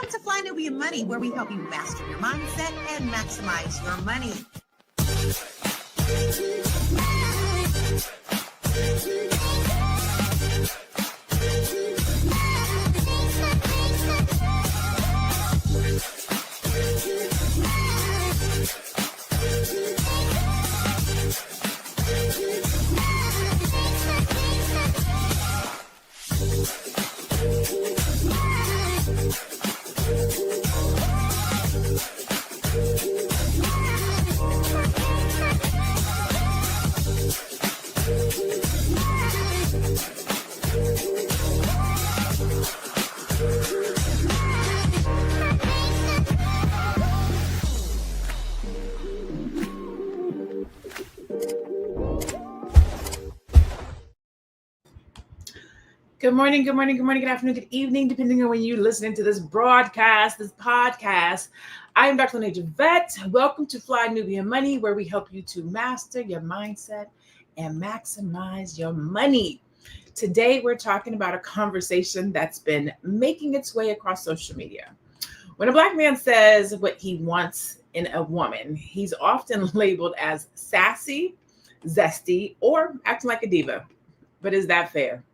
Welcome to Fly Nubian Money, where we help you master your mindset and maximize your money. Good morning, good morning, good morning, good afternoon, good evening, depending on when you're listening to this broadcast, this podcast. I am Dr. Lene Vet. Welcome to Fly Nubian Money, where we help you to master your mindset and maximize your money. Today, we're talking about a conversation that's been making its way across social media. When a Black man says what he wants in a woman, he's often labeled as sassy, zesty, or acting like a diva. But is that fair?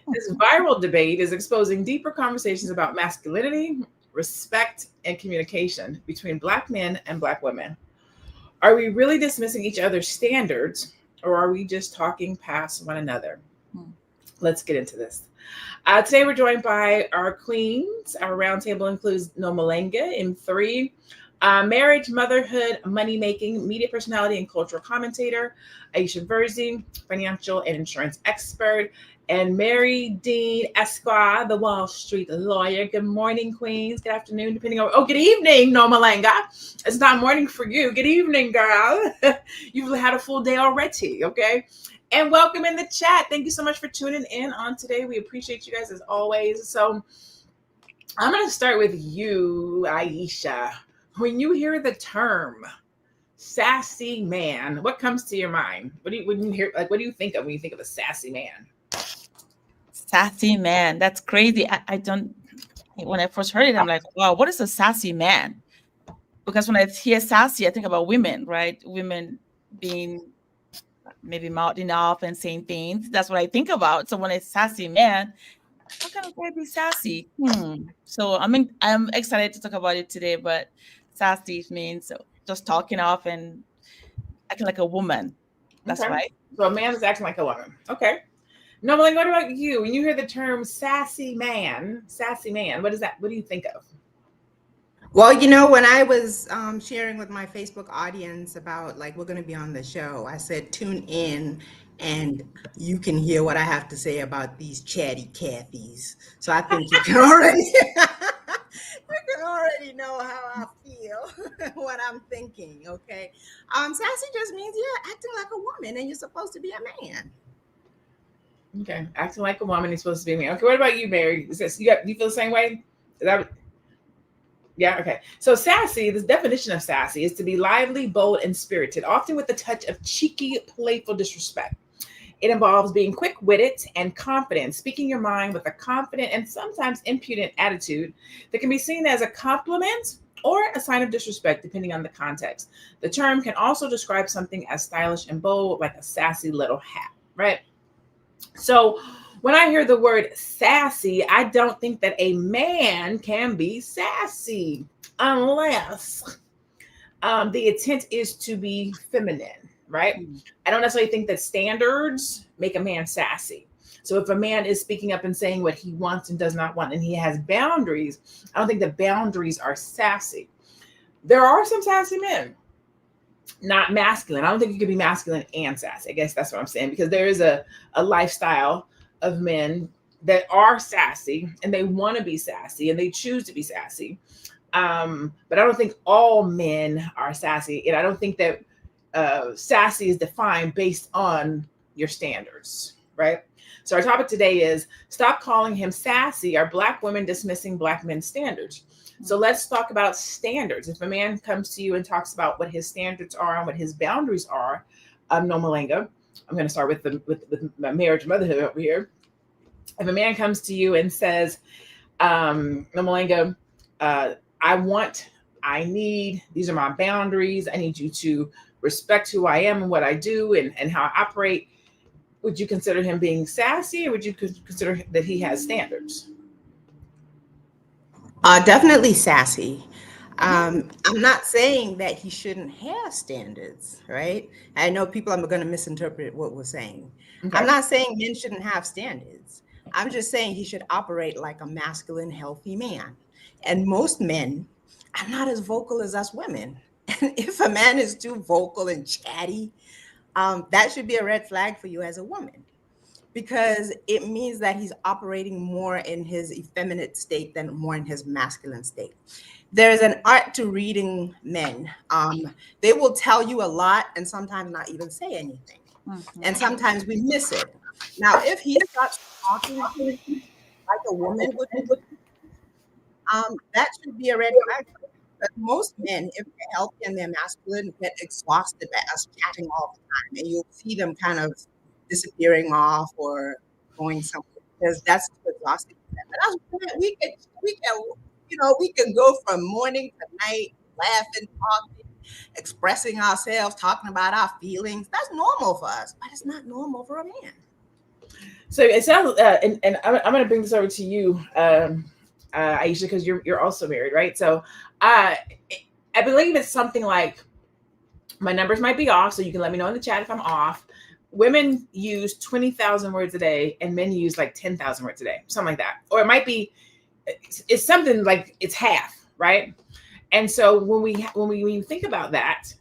This viral debate is exposing deeper conversations about masculinity, respect, and communication between Black men and Black women. Are we really dismissing each other's standards, or are we just talking past one another? Let's get into this. Today, we're joined by our queens. Our roundtable includes Nomalenga, M3, marriage, motherhood, money-making, media personality, and cultural commentator, Aisha Verzi, financial and insurance expert, and Mary Dean Esquire, the Wall Street lawyer. Good morning, queens. Good afternoon, depending on... Oh, good evening, Nomalenga. It's not morning for you. Good evening, girl. You've had a full day already, okay? And welcome in the chat. Thank you so much for tuning in on today. We appreciate you guys as always. So I'm going to start with you, Aisha. When you hear the term sassy man, what comes to your mind? What do you think of when you think of a sassy man? Sassy man, that's crazy. When I first heard it, I'm like, wow, what is a sassy man? Because when I hear sassy, I think about women, right? Women being maybe mouthing off and saying things. That's what I think about. So when it's sassy man, how can a guy be sassy? So I'm excited to talk about it today, but sassy means just talking off and acting like a woman. That's Okay. right. So a man is acting like a woman. Okay. Normally, what about you? When you hear the term sassy man, what is that? What do you think of? Well, when I was sharing with my Facebook audience about we're going to be on the show, I said, tune in and you can hear what I have to say about these chatty Cathys. So I think you can already know how I feel, what I'm thinking. Okay. Sassy just means, acting like a woman and you're supposed to be a man. Okay. Acting like a woman, you're supposed to be a man. Okay. What about you, Mary? You feel the same way? Yeah, okay. So sassy, this definition of sassy is to be lively, bold, and spirited, often with a touch of cheeky, playful disrespect. It involves being quick-witted and confident, speaking your mind with a confident and sometimes impudent attitude that can be seen as a compliment or a sign of disrespect, depending on the context. The term can also describe something as stylish and bold, like a sassy little hat, right? So when I hear the word sassy, I don't think that a man can be sassy unless the intent is to be feminine, right? I don't necessarily think that standards make a man sassy. So if a man is speaking up and saying what he wants and does not want, and he has boundaries, I don't think the boundaries are sassy. There are some sassy men, not masculine. I don't think you can be masculine and sassy. I guess that's what I'm saying, because there is a lifestyle of men that are sassy and they want to be sassy and they choose to be sassy. But I don't think all men are sassy. And I don't think that sassy is defined based on your standards, right? So our topic today is stop calling him sassy. Are Black women dismissing Black men's standards? So let's talk about standards. If a man comes to you and talks about what his standards are and what his boundaries are, Nomalenga, I'm going to start with my marriage motherhood over here. If a man comes to you and says, Nomalenga, I want, I need, these are my boundaries. I need you to respect who I am and what I do and how I operate. Would you consider him being sassy, or would you consider that he has standards? Definitely sassy. I'm not saying that he shouldn't have standards, right? I know people are going to misinterpret what we're saying. Okay. I'm not saying men shouldn't have standards. I'm just saying he should operate like a masculine, healthy man. And most men are not as vocal as us women. And if a man is too vocal and chatty, that should be a red flag for you as a woman, because it means that he's operating more in his effeminate state than more in his masculine state. There's an art to reading men. They will tell you a lot and sometimes not even say anything. And sometimes we miss it. Now, if he starts talking like a woman would, that should be a red flag. But most men, if they're healthy and they're masculine, get exhausted by us chatting all the time. And you'll see them kind of disappearing off or going somewhere, because that's too exhausting for them. And us women, we can go from morning to night, laughing, talking, expressing ourselves, talking about our feelings. That's normal for us, but it's not normal for a man. So it sounds, and I'm going to bring this over to you, Aisha, because you're also married, right? So I believe it's something like, my numbers might be off, so you can let me know in the chat if I'm off. Women use 20,000 words a day, and men use like 10,000 words a day, something like that. Or it might be, it's something like it's half, right? And so when we think about that,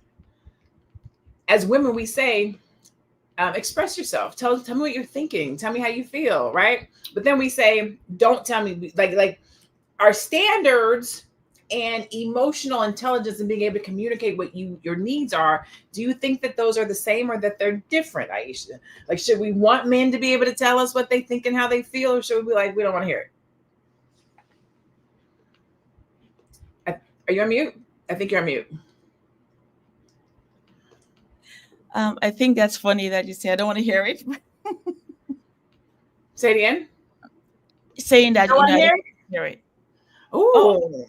as women, we say, express yourself. Tell me what you're thinking. Tell me how you feel, right? But then we say, don't tell me, like our standards and emotional intelligence and being able to communicate what your needs are. Do you think that those are the same, or that they're different, Aisha? Like, should we want men to be able to tell us what they think and how they feel, or should we be like, we don't want to hear it? Are you on mute? I think you're on mute. I think that's funny that you say I don't want to hear it. Say it again. Saying that I don't I don't hear it. Ooh. Oh.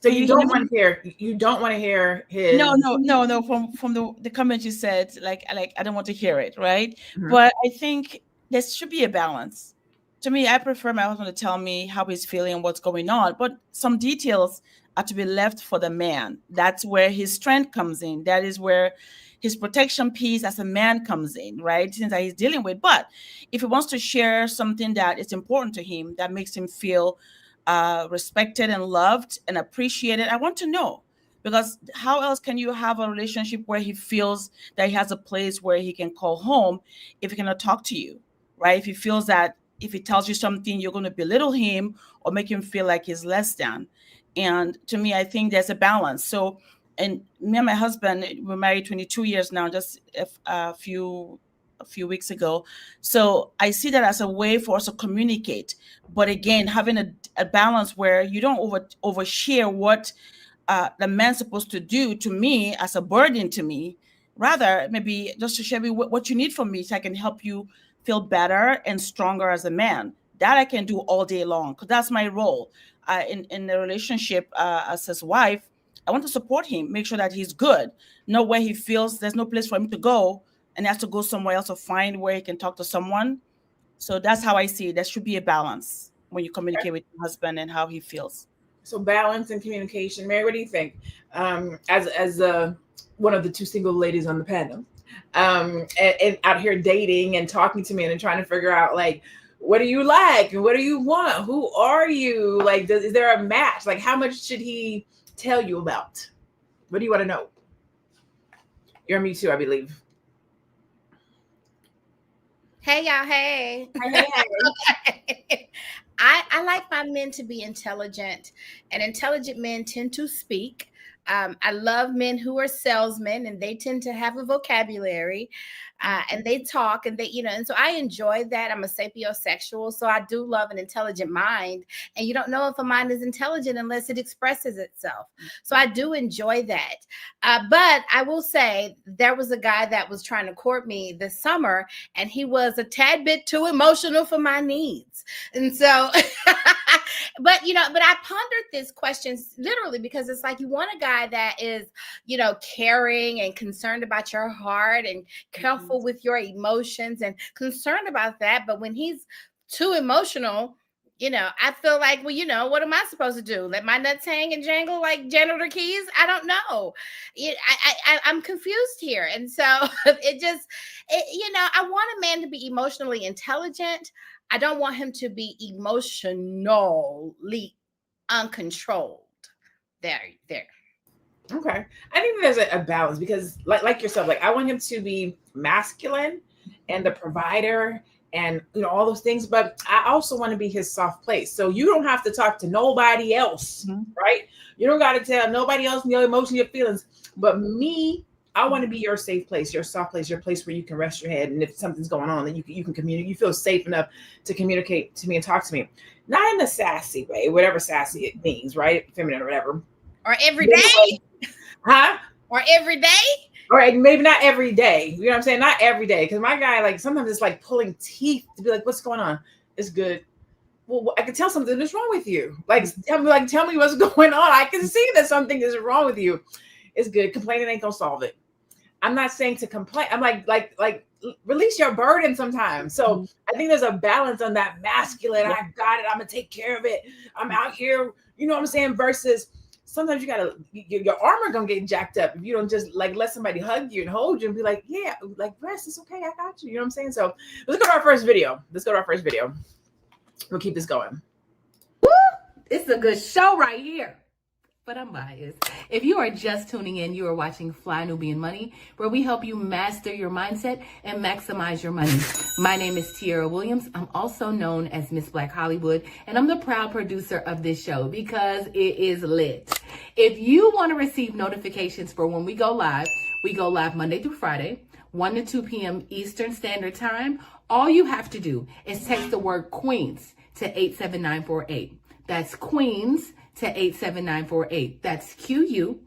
So you don't want to hear. You don't want to hear his. No. From the comment you said, like I don't want to hear it, right? Mhm. But I think there should be a balance. To me, I prefer my husband to tell me how he's feeling and what's going on, but some details are to be left for the man. That's where his strength comes in. That is where his protection piece as a man comes in, right? Since that he's dealing with. But if he wants to share something that is important to him, that makes him feel respected and loved and appreciated, I want to know. Because how else can you have a relationship where he feels that he has a place where he can call home if he cannot talk to you, right? If he feels that if he tells you something, you're going to belittle him or make him feel like he's less than. And to me, I think there's a balance. So, and me and my husband, we're married 22 years now, just a few weeks ago. So I see that as a way for us to communicate. But again, having a balance where you don't overshare what the man's supposed to do to me as a burden to me. Rather, maybe just to share what you need from me so I can help you feel better and stronger as a man. That I can do all day long, because that's my role in the relationship as his wife. I want to support him, make sure that he's good, know where he feels there's no place for him to go and has to go somewhere else to find where he can talk to someone. So that's how I see it. There should be a balance when you communicate with your husband and how he feels. So balance and communication. Mary, what do you think? As one of the two single ladies on the panel, and out here dating and talking to me and trying to figure out, like, what do you like and what do you want? Who are you? Like, is there a match? Like, how much should he tell you about? What do you want to know? You're on me too, I believe. Hey, y'all. Hey. I like my men to be intelligent, and intelligent men tend to speak. I love men who are salesmen, and they tend to have a vocabulary, and they talk, and and so I enjoy that. I'm a sapiosexual, so I do love an intelligent mind, and you don't know if a mind is intelligent unless it expresses itself. So I do enjoy that. But I will say there was a guy that was trying to court me this summer, and he was a tad bit too emotional for my needs. And so But but I pondered this question literally because it's like you want a guy that is, caring and concerned about your heart and careful with your emotions and concerned about that. But when he's too emotional, I feel like, well, what am I supposed to do? Let my nuts hang and jangle like janitor keys? I don't know. I'm confused here. And so I want a man to be emotionally intelligent. I don't want him to be emotionally uncontrolled. There. Okay. I think there's a balance because like yourself, like I want him to be masculine and the provider and all those things, but I also want to be his soft place. So you don't have to talk to nobody else, right? You don't got to tell nobody else your emotions, your feelings. But me, I want to be your safe place, your soft place, your place where you can rest your head. And if something's going on, then you can communicate. You feel safe enough to communicate to me and talk to me. Not in a sassy way, whatever sassy it means, right? Feminine or whatever. Or every day. Huh? Or every day. All right, maybe not every day. You know what I'm saying? Not every day. Because my guy, like, sometimes it's like pulling teeth to be like, what's going on? It's good. Well, I can tell something is wrong with you. Like, tell me what's going on. I can see that something is wrong with you. It's good. Complaining ain't gonna solve it. I'm not saying to complain. I'm like release your burden sometimes. So I think there's a balance on that masculine. I got it. I'm gonna take care of it. I'm out here. You know what I'm saying? Versus sometimes your armor gonna get jacked up if you don't just like let somebody hug you and hold you and be like, yeah, like rest, it's okay, I got you. You know what I'm saying? So let's go to our first video. We'll keep this going. Woo! It's a good show right here. But I'm biased. If you are just tuning in, you are watching Fly Nubian Money, where we help you master your mindset and maximize your money. My name is Tiara Williams. I'm also known as Miss Black Hollywood, and I'm the proud producer of this show because it is lit. If you want to receive notifications for when we go live Monday through Friday, 1 to 2 p.m. Eastern Standard Time. All you have to do is text the word Queens to 87948. That's Queens to 87948. That's QUEENS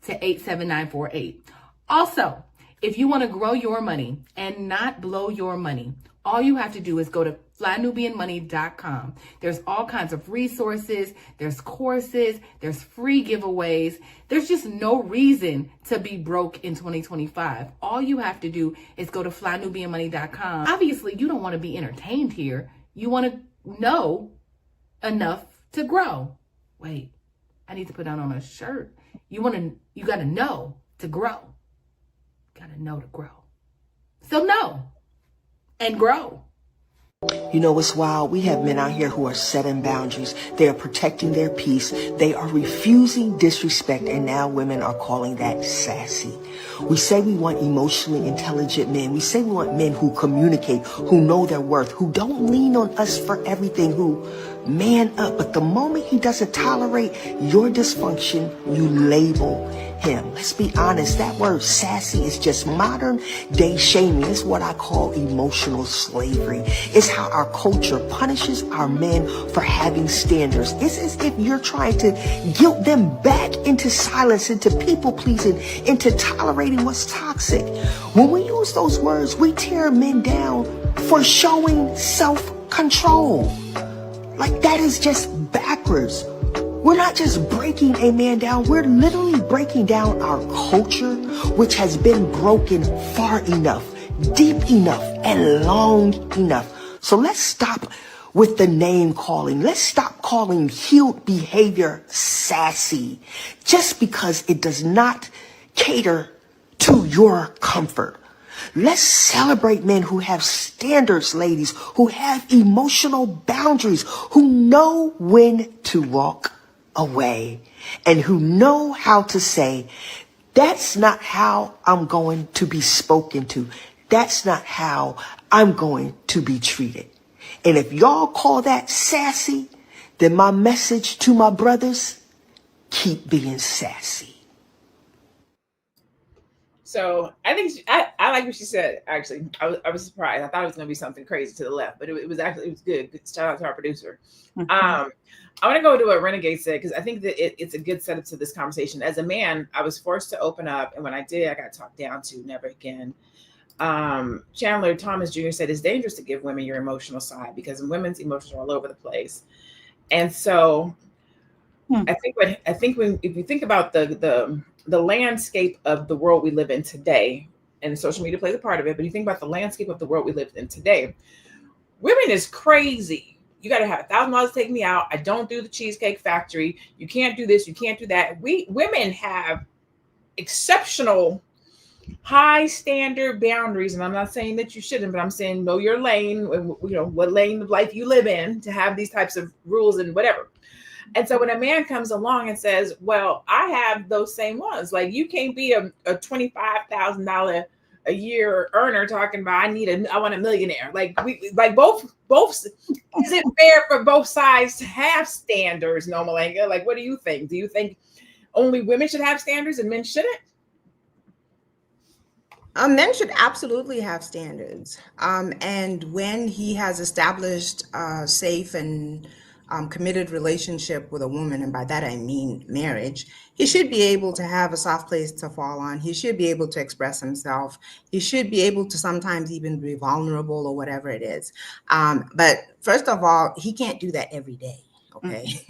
to 87948. Also, if you want to grow your money and not blow your money, all you have to do is go to flynubianmoney.com. There's all kinds of resources, there's courses, there's free giveaways. There's just no reason to be broke in 2025. All you have to do is go to flynubianmoney.com. Obviously, you don't want to be entertained here. You want to know enough to grow. Wait, I need to put that on a shirt. You got to know to grow. Got to know to grow. So know and grow. You know what's wild? We have men out here who are setting boundaries. They are protecting their peace. They are refusing disrespect, and now women are calling that sassy. We say we want emotionally intelligent men. We say we want men who communicate, who know their worth, who don't lean on us for everything, who man up. But the moment he doesn't tolerate your dysfunction, you label him. Let's be honest, that word sassy is just modern day shaming. It's what I call emotional slavery. It's how our culture punishes our men for having standards. It's as if you're trying to guilt them back into silence, into people pleasing, into tolerating what's toxic. When we use those words, we tear men down for showing self-control. Like, that is just backwards. We're not just breaking a man down, we're literally breaking down our culture, which has been broken far enough, deep enough, and long enough. So let's stop with the name calling. Let's stop calling healed behavior sassy just because it does not cater to your comfort. Let's celebrate men who have standards, ladies, who have emotional boundaries, who know when to walk away, and who know how to say, that's not how I'm going to be spoken to. That's not how I'm going to be treated. And if y'all call that sassy, then my message to my brothers, keep being sassy. So I think I like what she said. Actually, I was surprised. I thought it was going to be something crazy to the left, but it was good. Shout out to our producer. I want to go to what Renegade said, because I think that it's a good setup to this conversation. As a man, I was forced to open up, and when I did, I got talked down to. Never again. Chandler Thomas Jr. said it's dangerous to give women your emotional side because women's emotions are all over the place. And so I think when if you think about the landscape of the world we live in today, and social media plays a part of it, but you think about the landscape of the world we live in today, women is crazy. You got to have $1,000 to take me out. I don't do the Cheesecake Factory. You can't do this. You can't do that. We women have exceptional high standard boundaries, and I'm not saying that you shouldn't, but I'm saying know your lane. You know what lane of life you live in to have these types of rules and whatever. And so when a man comes along and says, "Well, I have those same ones," like you can't be a $25,000 a year earner talking about I want a millionaire. Like both is it fair for both sides to have standards, no Malanga? Like what do you think? Do you think only women should have standards and men shouldn't? Men should absolutely have standards. And when he has established a safe and committed relationship with a woman, and by that I mean marriage, he should be able to have a soft place to fall on. He should be able to express himself. He should be able to sometimes even be vulnerable or whatever it is. But first of all, he can't do that every day. Okay.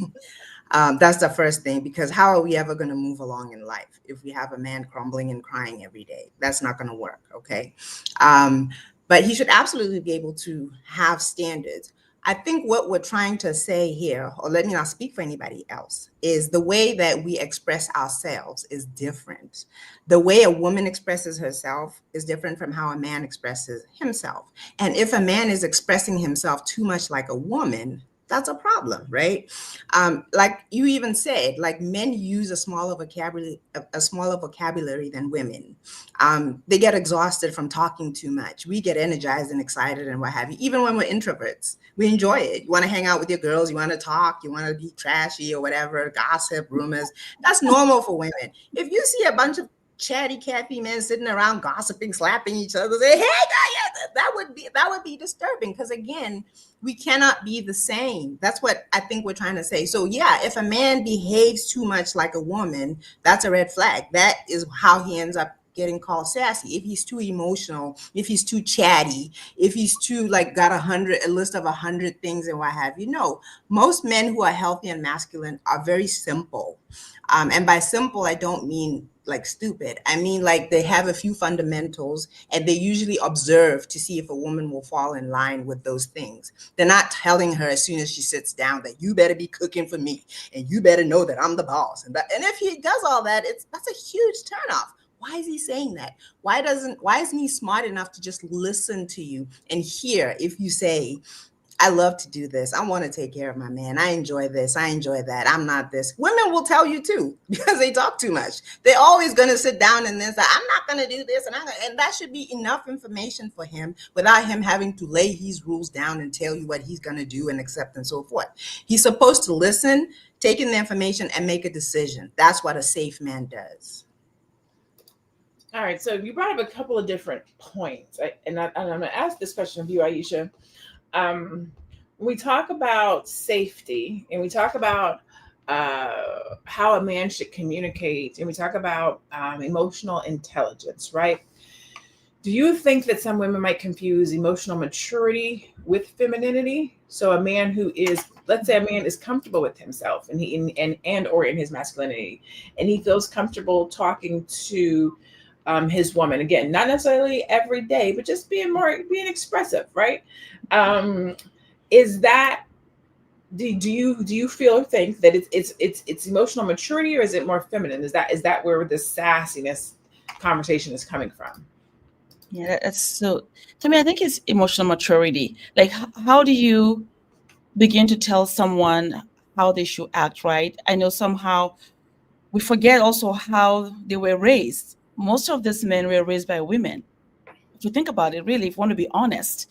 That's the first thing, because how are we ever going to move along in life if we have a man crumbling and crying every day? That's not going to work. Okay. But he should absolutely be able to have standards. I think what we're trying to say here, or let me not speak for anybody else, is the way that we express ourselves is different. The way a woman expresses herself is different from how a man expresses himself. And if a man is expressing himself too much like a woman, that's a problem, right? Like you even said, like men use a smaller vocabulary than women. They get exhausted from talking too much. We get energized and excited and what have you. Even when we're introverts, we enjoy it. You want to hang out with your girls, you want to talk, you want to be trashy or whatever, gossip, rumors. That's normal for women. If you see a bunch of chatty Cathy men sitting around gossiping, slapping each other, say, "Hey, that would be disturbing," because again, we cannot be the same. That's what I think we're trying to say. So yeah, if a man behaves too much like a woman, that's a red flag. That is how he ends up getting called sassy. If he's too emotional, if he's too chatty, if he's too like got a list of 100 things and what have you. No, most men who are healthy and masculine are very simple. And by simple, I don't mean like stupid. I mean like they have a few fundamentals and they usually observe to see if a woman will fall in line with those things. They're not telling her as soon as she sits down that you better be cooking for me and you better know that I'm the boss. And if he does all that, that's a huge turnoff. Why is he saying that? Why isn't he smart enough to just listen to you and hear if you say, "I love to do this. I want to take care of my man. I enjoy this. I enjoy that. I'm not this." Women will tell you too because they talk too much. They're always going to sit down and then say, "I'm not going to do this." And that should be enough information for him without him having to lay his rules down and tell you what he's going to do and accept and so forth. He's supposed to listen, take in the information and make a decision. That's what a safe man does. All right, so you brought up a couple of different points, and I'm going to ask this question of you, Aisha. When we talk about safety, and we talk about how a man should communicate, and we talk about emotional intelligence, right? Do you think that some women might confuse emotional maturity with femininity? So a man who is, let's say, a man is comfortable with himself, and or in his masculinity, and he feels comfortable talking to his woman, again, not necessarily every day, but just being expressive, right? Is that do you feel or think that it's emotional maturity, or is it more feminine? Is that where the sassiness conversation is coming from? Yeah, that's so. To me, I think it's emotional maturity. Like, how do you begin to tell someone how they should act, right? I know somehow we forget also how they were raised. Most of these men were raised by women. If you think about it, really, if you want to be honest,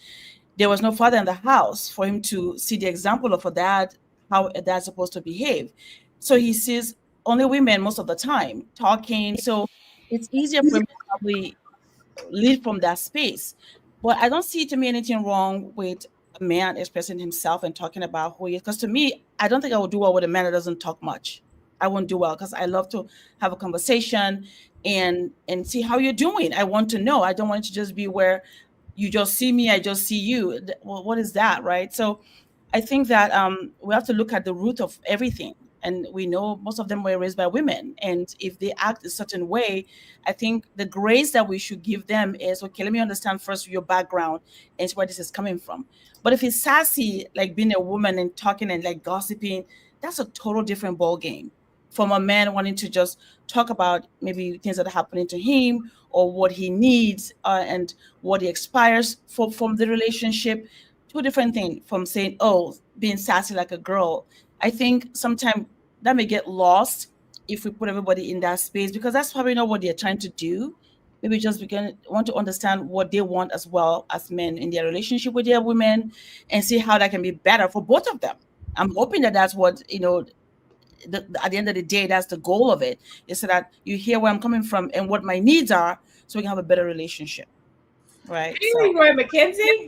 there was no father in the house for him to see the example of a dad, how a dad's supposed to behave. So he sees only women most of the time talking. So it's easier for him to probably lead from that space. But I don't see to me anything wrong with a man expressing himself and talking about who he is. Because to me, I don't think I would do well with a man that doesn't talk much. I won't do well because I love to have a conversation, and see how you're doing. I want to know. I don't want it to just be where you just see me, I just see you. Well, what is that, right? So I think that we have to look at the root of everything. And we know most of them were raised by women. And if they act a certain way, I think the grace that we should give them is, okay, let me understand first your background and where this is coming from. But if it's sassy, like being a woman and talking and like gossiping, that's a total different ball game from a man wanting to just talk about maybe things that are happening to him or what he needs and what he expires from the relationship. Two different things from saying, oh, being sassy like a girl. I think sometimes that may get lost if we put everybody in that space, because that's probably not what they're trying to do. Maybe just begin want to understand what they want as well as men in their relationship with their women and see how that can be better for both of them. I'm hoping that that's what, at the end of the day, that's the goal of it, is so that you hear where I'm coming from and what my needs are, so we can have a better relationship. Right. Hey, Roy McKenzie.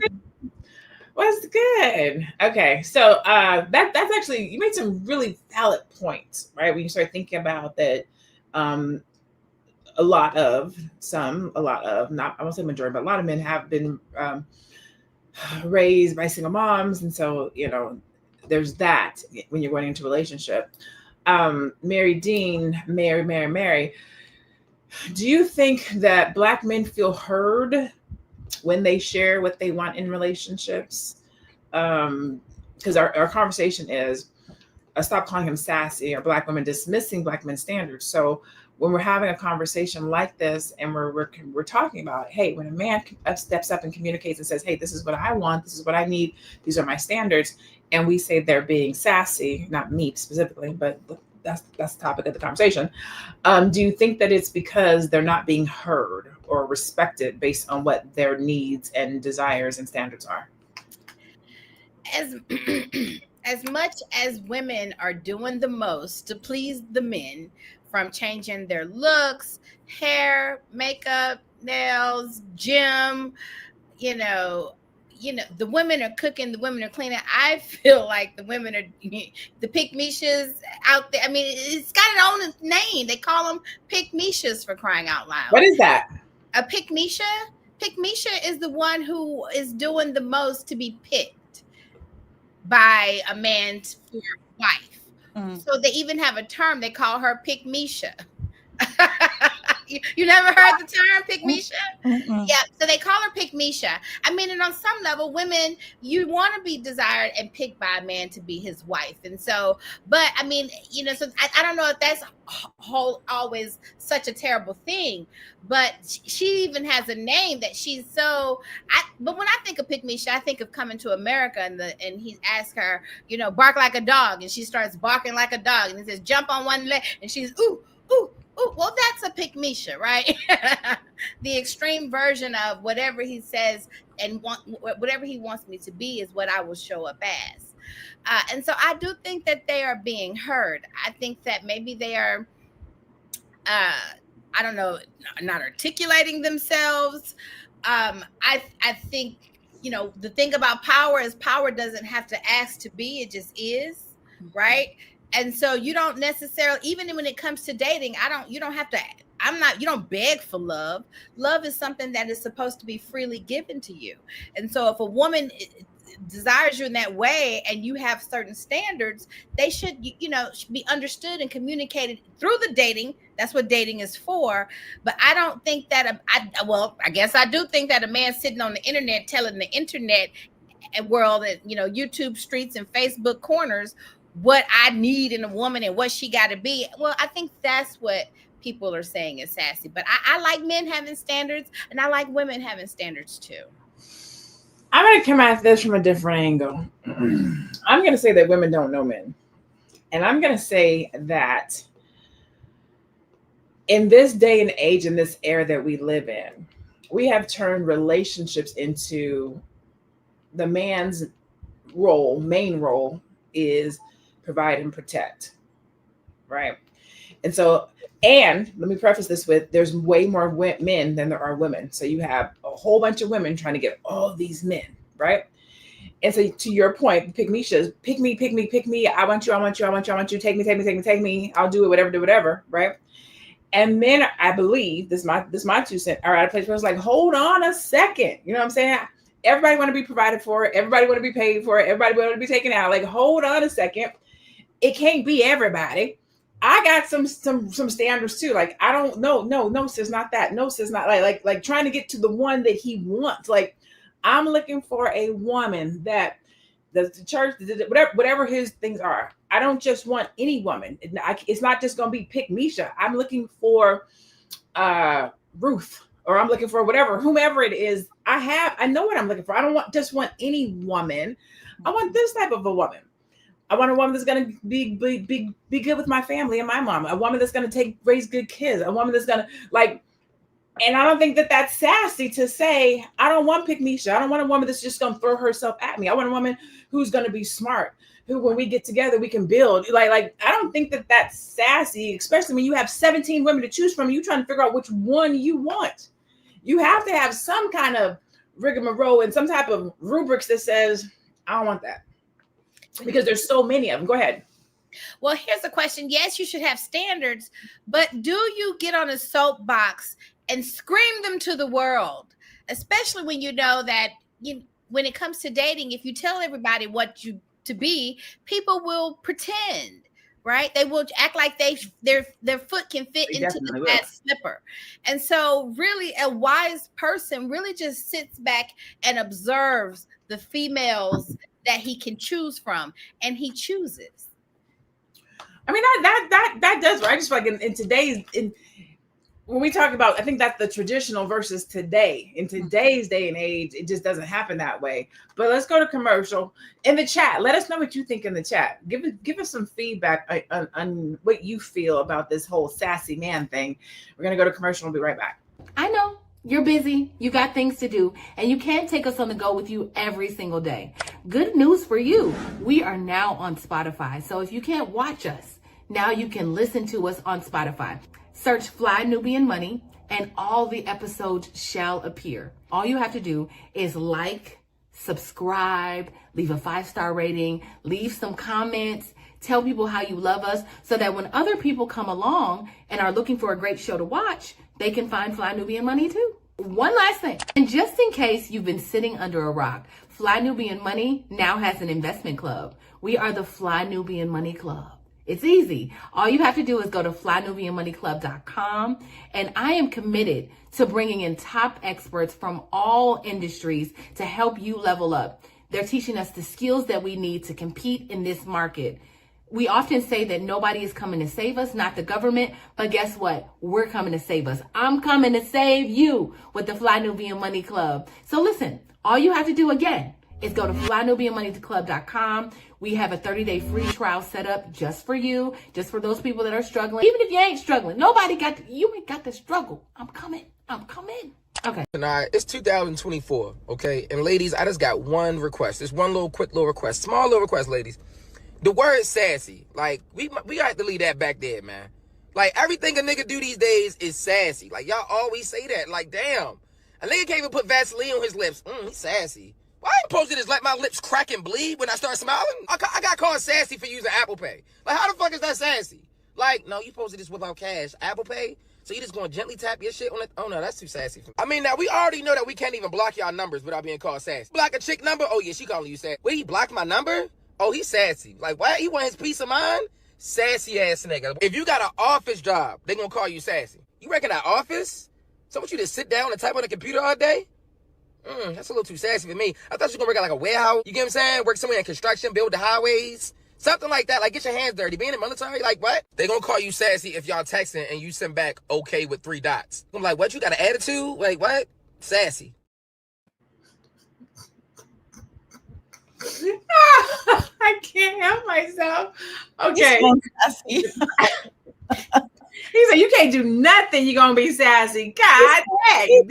What's good? Okay, so that's actually, you made some really valid points, right? When you start thinking about that, a lot of, not, I won't say majority, but a lot of men have been raised by single moms, and so there's that when you're going into a relationship. Mary Dean, Mary, do you think that Black men feel heard when they share what they want in relationships? Because our conversation is, stop calling him sassy, or Black women dismissing Black men's standards. So when we're having a conversation like this and we're talking about, hey, when a man steps up and communicates and says, hey, this is what I want, this is what I need, these are my standards, and we say they're being sassy, not me specifically, but that's the topic of the conversation. Do you think that it's because they're not being heard or respected based on what their needs and desires and standards are? As much as women are doing the most to please the men, from changing their looks, hair, makeup, nails, gym, the women are cooking, the women are cleaning. I feel like the women are the pick-me-shas out there. I mean, it's got its own name. They call them pick-me-shas, for crying out loud. What is that? A pick-me-sha? Pick-me-sha is the one who is doing the most to be picked by a man's wife. So they even have a term. They call her pick-me-sha. You never heard the term pick-me-sha? Yeah, so they call her pick-me-sha. I mean, and on some level, women, you want to be desired and picked by a man to be his wife. And so, but I mean, so I don't know if that's always such a terrible thing, but she even has a name that she's so, but when I think of pick-me-sha, I think of Coming to America, and he asks her, bark like a dog, and she starts barking like a dog, and he says, jump on one leg, and she's, ooh, ooh. Oh, well, that's a pick-me-sha, right? The extreme version of whatever he says and whatever he wants me to be is what I will show up as. And so I do think that they are being heard. I think that maybe they are, I don't know, not articulating themselves. I think, the thing about power is power doesn't have to ask to be, it just is, right? And so you don't necessarily, even when it comes to dating, you don't beg for love. Love is something that is supposed to be freely given to you. And so if a woman desires you in that way and you have certain standards, they should be understood and communicated through the dating. That's what dating is for. But I don't think that, I guess I do think that a man sitting on the internet telling the internet world and, YouTube streets and Facebook corners what I need in a woman and what she got to be. Well, I think that's what people are saying is sassy. But I like men having standards, and I like women having standards too. I'm going to come at this from a different angle. I'm going to say that women don't know men. And I'm going to say that in this day and age, in this era that we live in, we have turned relationships into the man's role, main role is provide and protect, right? And so, and let me preface this with, there's way more men than there are women. So you have a whole bunch of women trying to get all these men, right? And so to your point, pick-me-shas, pick me. I want you, take me. I'll do it, whatever, right? And men, I believe, this is my 2 cents, are at a place where it's like, hold on a second. You know what I'm saying? Everybody want to be provided for. Everybody want to be paid for. Everybody want to be taken out. Like, hold on a second. It can't be everybody. I got some standards too. Like, I don't no, sis, not that. No, sis, not like trying to get to the one that he wants. Like, I'm looking for a woman that the church, whatever his things are. I don't just want any woman. It's not just going to be pick Misha. I'm looking for Ruth, or I'm looking for whomever it is. I know what I'm looking for. I don't want any woman. I want this type of a woman. I want a woman that's going to be good with my family and my mom. A woman that's going to raise good kids. A woman that's going to and I don't think that that's sassy to say, I don't want pick Misha. I don't want a woman that's just going to throw herself at me. I want a woman who's going to be smart, who, when we get together, we can build. Like I don't think that that's sassy, especially when you have 17 women to choose from. You trying to figure out which one you want. You have to have some kind of rigmarole and some type of rubrics that says, I don't want that, because there's so many of them. Go ahead. Well, here's the question. Yes, you should have standards, but do you get on a soapbox and scream them to the world, especially when you know that when it comes to dating, if you tell everybody what you to be, people will pretend, right? They will act like their foot can fit into the glass slipper. And so really a wise person really just sits back and observes the females that he can choose from, and he chooses. I mean, that does, right? I just feel like in today's, when we talk about, I think that's the traditional versus today. In today's day and age, it just doesn't happen that way. But let's go to commercial. In the chat, let us know what you think in the chat. Give us some feedback on what you feel about this whole sassy man thing. We're going to go to commercial. We'll be right back. I know you're busy, you got things to do, and you can't take us on the go with you every single day. Good news for you. We are now on Spotify. So if you can't watch us, now you can listen to us on Spotify. Search Fly Nubian Money and all the episodes shall appear. All you have to do is like, subscribe, leave a 5-star rating, leave some comments, tell people how you love us, so that when other people come along and are looking for a great show to watch, they can find Fly Nubian Money too. One last thing, and just in case you've been sitting under a rock, Fly Nubian Money now has an investment club. We are the Fly Nubian Money Club. It's easy. All you have to do is go to flynubianmoneyclub.com, and I am committed to bringing in top experts from all industries to help you level up. They're teaching us the skills that we need to compete in this market. We often say that nobody is coming to save us, not the government, but guess what? We're coming to save us. I'm coming to save you with the Fly Nubian Money Club. So listen, all you have to do again is go to flynubianmoneyclub.com. We have a 30-day free trial set up just for you, just for those people that are struggling. Even if you ain't struggling, you ain't got to struggle. I'm coming. Okay. Tonight, it's 2024, okay? And ladies, I just got one request. This one quick little request. Small little request, ladies. The word sassy. Like, we got to leave that back there, man. Like, everything a nigga do these days is sassy. Like, y'all always say that. Like, damn. A nigga can't even put Vaseline on his lips. He's sassy. Why I ain't posted this let my lips crack and bleed when I start smiling? I got called sassy for using Apple Pay. Like, how the fuck is that sassy? Like, no, you posted this without cash. Apple Pay? So you just gonna gently tap your shit on it? Oh no, that's too sassy for me. I mean, now we already know that we can't even block y'all numbers without being called sassy. Block a chick number? Oh yeah, she calling you sassy. Wait, he blocked my number? Oh, he's sassy. Like, what? He want his peace of mind? Sassy ass nigga. If you got an office job, they gonna call you sassy. You reckon that office? So what, you just sit down and type on the computer all day? That's a little too sassy for me. I thought you were gonna work at like a warehouse. You get what I'm saying? Work somewhere in construction, build the highways. Something like that. Like, get your hands dirty. Being in the military, like, what? They gonna call you sassy if y'all texting and you send back okay with 3 dots. I'm like, what? You got an attitude? Like, what? Sassy. I can't help myself. Okay. He said, you can't do nothing, you're going to be sassy. God dang.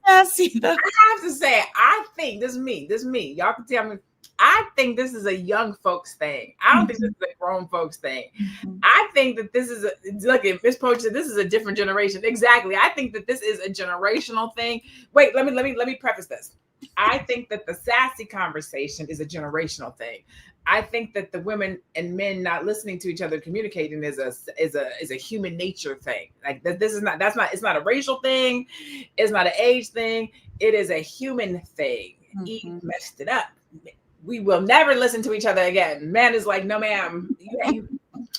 Sassy. I have to say, I think, this is me. Y'all can tell me, I think this is a young folks thing. I don't think this is a grown folks thing. I think that this is look, if Miss Poach said this is a different generation. Exactly. I think that this is a generational thing. Wait, let me preface this. I think that the sassy conversation is a generational thing. I think that the women and men not listening to each other communicating is a human nature thing. Like this is not it's not a racial thing, it's not an age thing. It is a human thing. Eve messed it up. We will never listen to each other again. Man is like, no, ma'am.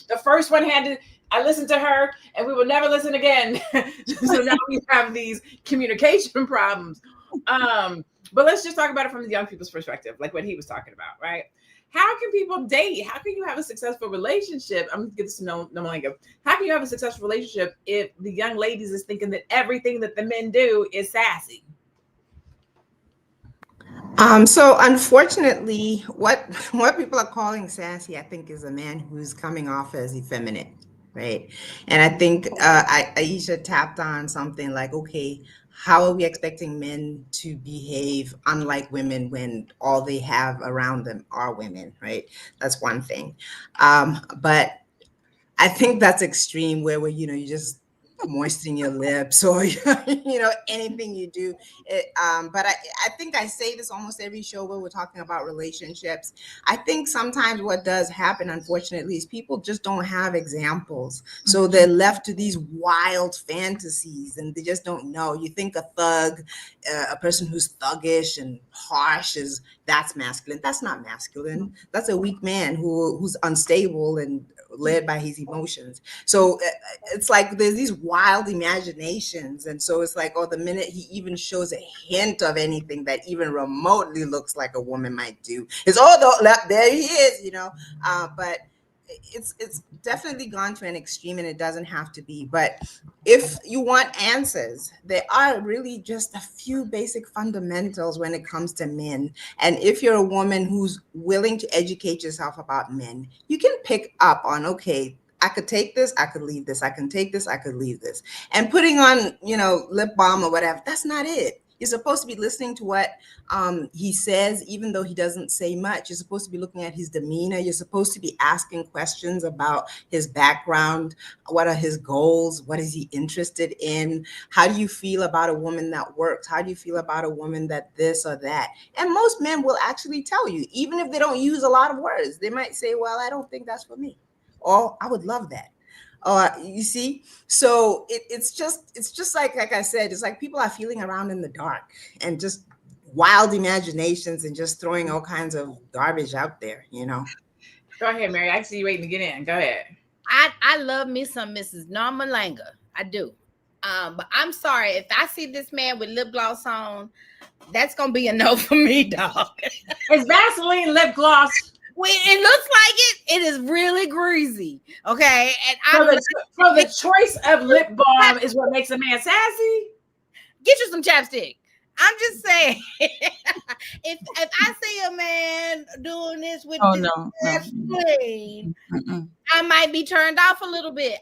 The first one had to. I listened to her, and we will never listen again. So now we have these communication problems. But let's just talk about it from the young people's perspective, like what he was talking about, right? How can people date? How can you have a successful relationship? I'm gonna get this to know Malinga. How can you have a successful relationship if the young ladies is thinking that everything that the men do is sassy? So unfortunately, what people are calling sassy, I think, is a man who's coming off as effeminate, right? And I think Aisha tapped on something like, okay, how are we expecting men to behave unlike women when all they have around them are women, right? That's one thing. But I think that's extreme where you just moisten your lips or anything you do. But I think I say this almost every show where we're talking about relationships. I think sometimes what does happen, unfortunately, is people just don't have examples. So they're left to these wild fantasies and they just don't know. You think a thug, a person who's thuggish and harsh that's masculine. That's not masculine. That's a weak man who's unstable and led by his emotions. So it's like there's these wild imaginations, and so it's like, oh, the minute he even shows a hint of anything that even remotely looks like a woman might do, it's there he is, but it's definitely gone to an extreme, and it doesn't have to be. But if you want answers, there are really just a few basic fundamentals when it comes to men. And if you're a woman who's willing to educate yourself about men, you can pick up on, okay, I could take this, I could leave this, I can take this, I could leave this. And putting on, lip balm or whatever, that's not it. You're supposed to be listening to what he says, even though he doesn't say much. You're supposed to be looking at his demeanor. You're supposed to be asking questions about his background. What are his goals? What is he interested in? How do you feel about a woman that works? How do you feel about a woman that this or that? And most men will actually tell you, even if they don't use a lot of words. They might say, well, I don't think that's for me. Or I would love that. You see, so it's just like I said, it's like people are feeling around in the dark and just wild imaginations and just throwing all kinds of garbage out there, Go ahead, Mary. I see you waiting to get in. Go ahead. I love me some Mrs. Norma Langer. I do. But I'm sorry, if I see this man with lip gloss on, that's gonna be a no for me, dog. Is Vaseline lip gloss? It looks like it. It is really greasy. Okay. And so the choice of lip balm is what makes a man sassy? Get you some chapstick. I'm just saying. if I see a man doing this with Vaseline, I might be turned off a little bit.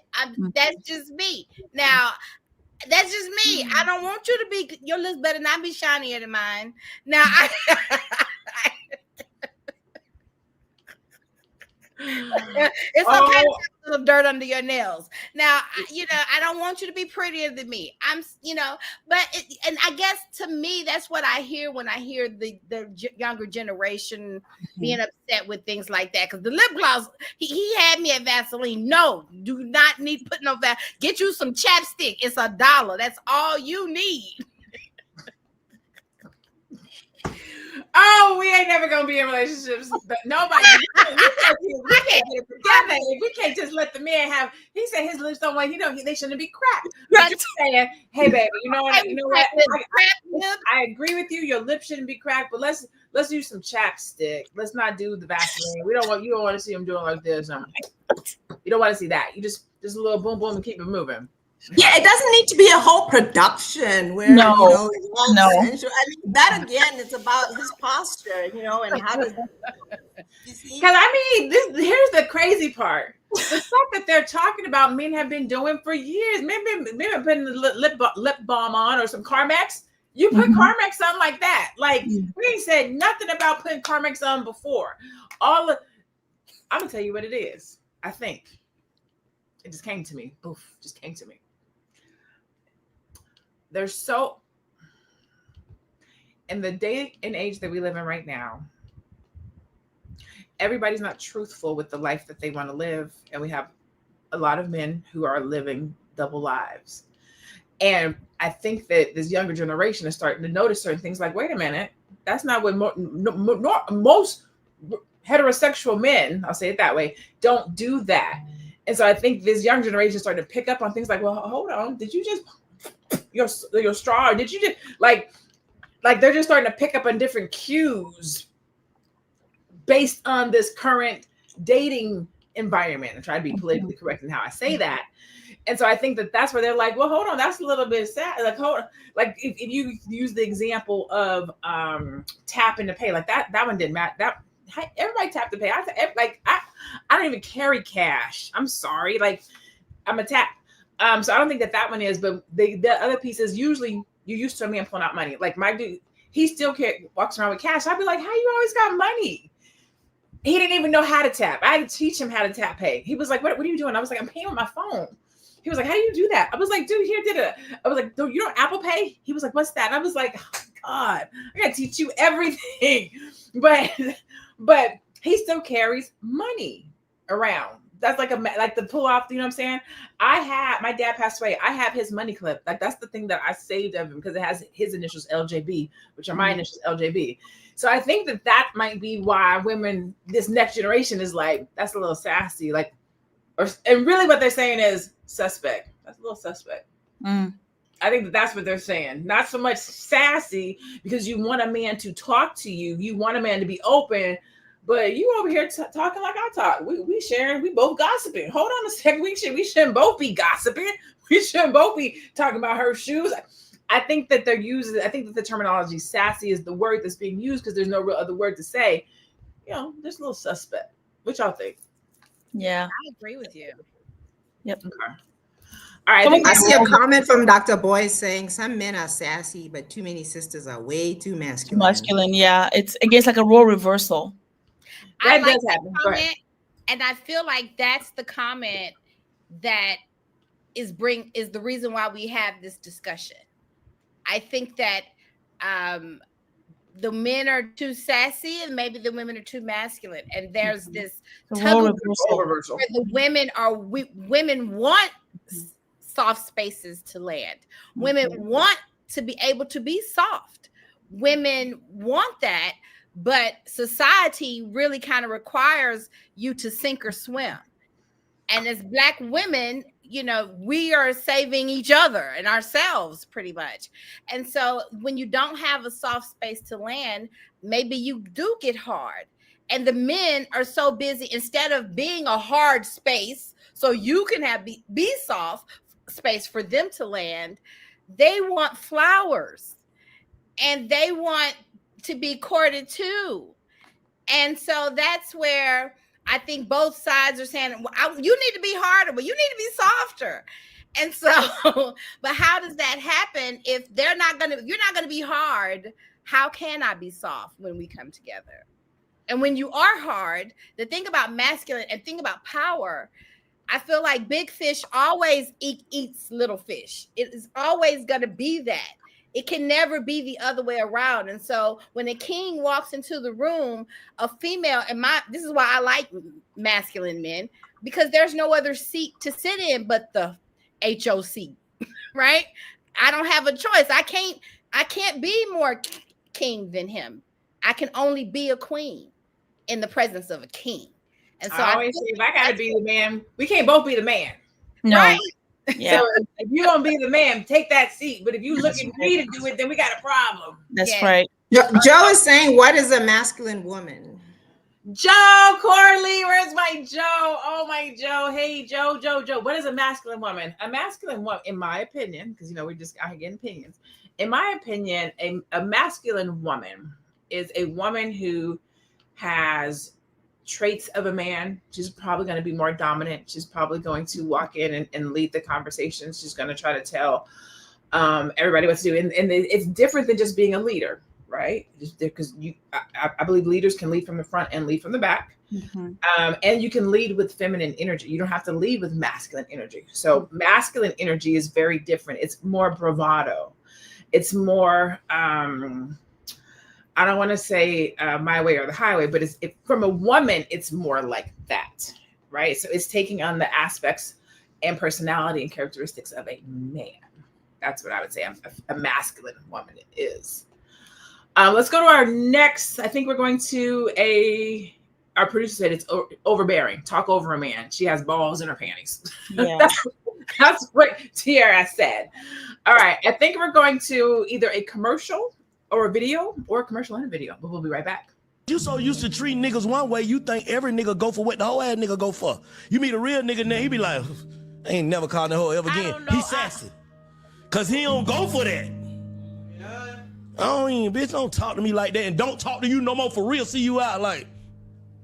That's just me. Now, that's just me. I don't want you to be, your lips better not be shinier than mine. Now, it's okay to have a little dirt under your nails. Now, I don't want you to be prettier than me. And I guess to me, that's what I hear when I hear the younger generation being upset with things like that. Because the lip gloss, he had me at Vaseline. No, do not need put no Vaseline. Get you some chapstick. It's $1. That's all you need. Oh, we ain't never gonna be in relationships. But nobody, we can't get it together. We can't just let the man have. He said his lips don't want. They shouldn't be cracked. But you're saying, hey, baby, you know what? I agree with you. Your lips shouldn't be cracked, but let's use some chapstick. Let's not do the Vaseline. You don't want to see him doing like this. You don't want to see that. You just a little boom boom and keep it moving. Yeah, it doesn't need to be a whole production where no. Sensual. I mean, that again, it's about his posture, and how does you see? Because here's the crazy part: the stuff that they're talking about, men have been doing for years. Men been putting the lip balm on or some Carmex. You put Carmex on like that. Like we ain't said nothing about putting Carmex on before. I'm gonna tell you what it is. I think it just came to me. Oof, just came to me. There's so, in the day and age that we live in right now, everybody's not truthful with the life that they want to live. And we have a lot of men who are living double lives. And I think that this younger generation is starting to notice certain things like, wait a minute, that's not what most heterosexual men, I'll say it that way, don't do that. And so I think this young generation is starting to pick up on things like, well, hold on, did you just your straw, or did you just like they're just starting to pick up on different cues based on this current dating environment, and try to be politically correct in how I say that. And so I think that that's where they're like, well, hold on, that's a little bit sad. Like, hold on. Like if you use the example of tapping to pay, like that one didn't matter. That everybody tapped to pay. I don't even carry cash. I'm sorry. Like I'm a tap. So I don't think that one is, but the other piece is usually you used to me and pulling out money. Like my dude, he still walks around with cash. I'd be like, how you always got money? He didn't even know how to tap. I had to teach him how to tap pay. He was like, what are you doing? I was like, I'm paying with my phone. He was like, how do you do that? I was like, dude, here, did it. I was like, dude, you know Apple Pay? He was like, what's that? And I was like, oh God, I gotta teach you everything. But he still carries money around. That's like the pull off, you know what I'm saying? My dad passed away. I have his money clip. Like that's the thing that I saved of him because it has his initials LJB, which are my initials LJB. So I think that might be why women, this next generation is like, that's a little sassy. Like, and really what they're saying is suspect. That's a little suspect. I think that's what they're saying. Not so much sassy because you want a man to talk to you. You want a man to be open, but you over here talking like I talk. We sharing, we both gossiping. Hold on a second. We shouldn't both be gossiping. We shouldn't both be talking about her shoes. I think that I think that the terminology sassy is the word that's being used because there's no real other word to say. You know, there's a little suspect. What y'all think? Yeah. I agree with you. Yep. Okay. All right. I see a comment from Dr. Boyd saying some men are sassy, but too many sisters are way too masculine. Masculine, yeah. It's against like a role reversal. That does happen. Comment, and I feel like that's the comment that is the reason why we have this discussion. I think that the men are too sassy and maybe the women are too masculine. And there's this tug of war where the women want soft spaces to land. Women want to be able to be soft. Women want that, but society really kind of requires you to sink or swim. And as Black women, you know, we are saving each other and ourselves pretty much. And so when you don't have a soft space to land, maybe you do get hard. And the men are so busy, instead of being a hard space so you can have be soft space for them to land, they want flowers and they want to be courted too. And so that's where I think both sides are saying, well, you need to be harder, but you need to be softer. And so, but how does that happen if you're not going to be hard? How can I be soft when we come together? And when you are hard, the thing about masculine and think about power, I feel like big fish always eats little fish. It is always going to be that. It can never be the other way around. And so when a king walks into the room, a female, this is why I like masculine men, because there's no other seat to sit in but the HOC, right? I don't have a choice. I can't be more king than him. I can only be a queen in the presence of a king. And so I always say, if I gotta be the man, we can't both be the man. No. Right? Yeah. So if you're gonna be the man, take that seat. But if you look at me to do it, then we got a problem. That's Yeah. right. Joe is saying, what is a masculine woman? Joe Corley, where's my Joe? Oh, my Joe. Hey, Joe. What is a masculine woman? A masculine woman, in my opinion, because, you know, we're just out here getting opinions. In my opinion, a masculine woman is a woman who has traits of a man. She's probably going to be more dominant. She's probably going to walk in and lead the conversation. She's going to try to tell everybody what to do. And it's different than just being a leader, right? Because I believe leaders can lead from the front and lead from the back. Mm-hmm. And you can lead with feminine energy. You don't have to lead with masculine energy. So masculine energy is very different. It's more bravado. It's more, I don't want to say my way or the highway, but from a woman, it's more like that, right? So it's taking on the aspects and personality and characteristics of a man. That's what I would say a masculine woman is. Let's go to our next. I think we're going to our producer said it's overbearing. Talk over a man. She has balls in her panties. Yeah. That's what Tiara said. All right. I think we're going to either a commercial or a video, or a commercial and a video, but we'll be right back. You so used to treat niggas one way, you think every nigga go for what the whole ass nigga go for. You meet a real nigga now, he be like, I ain't never called that hoe ever again. He sassy. Cause he don't go for that. Bitch, don't talk to me like that, and don't talk to you no more for real. See you out like.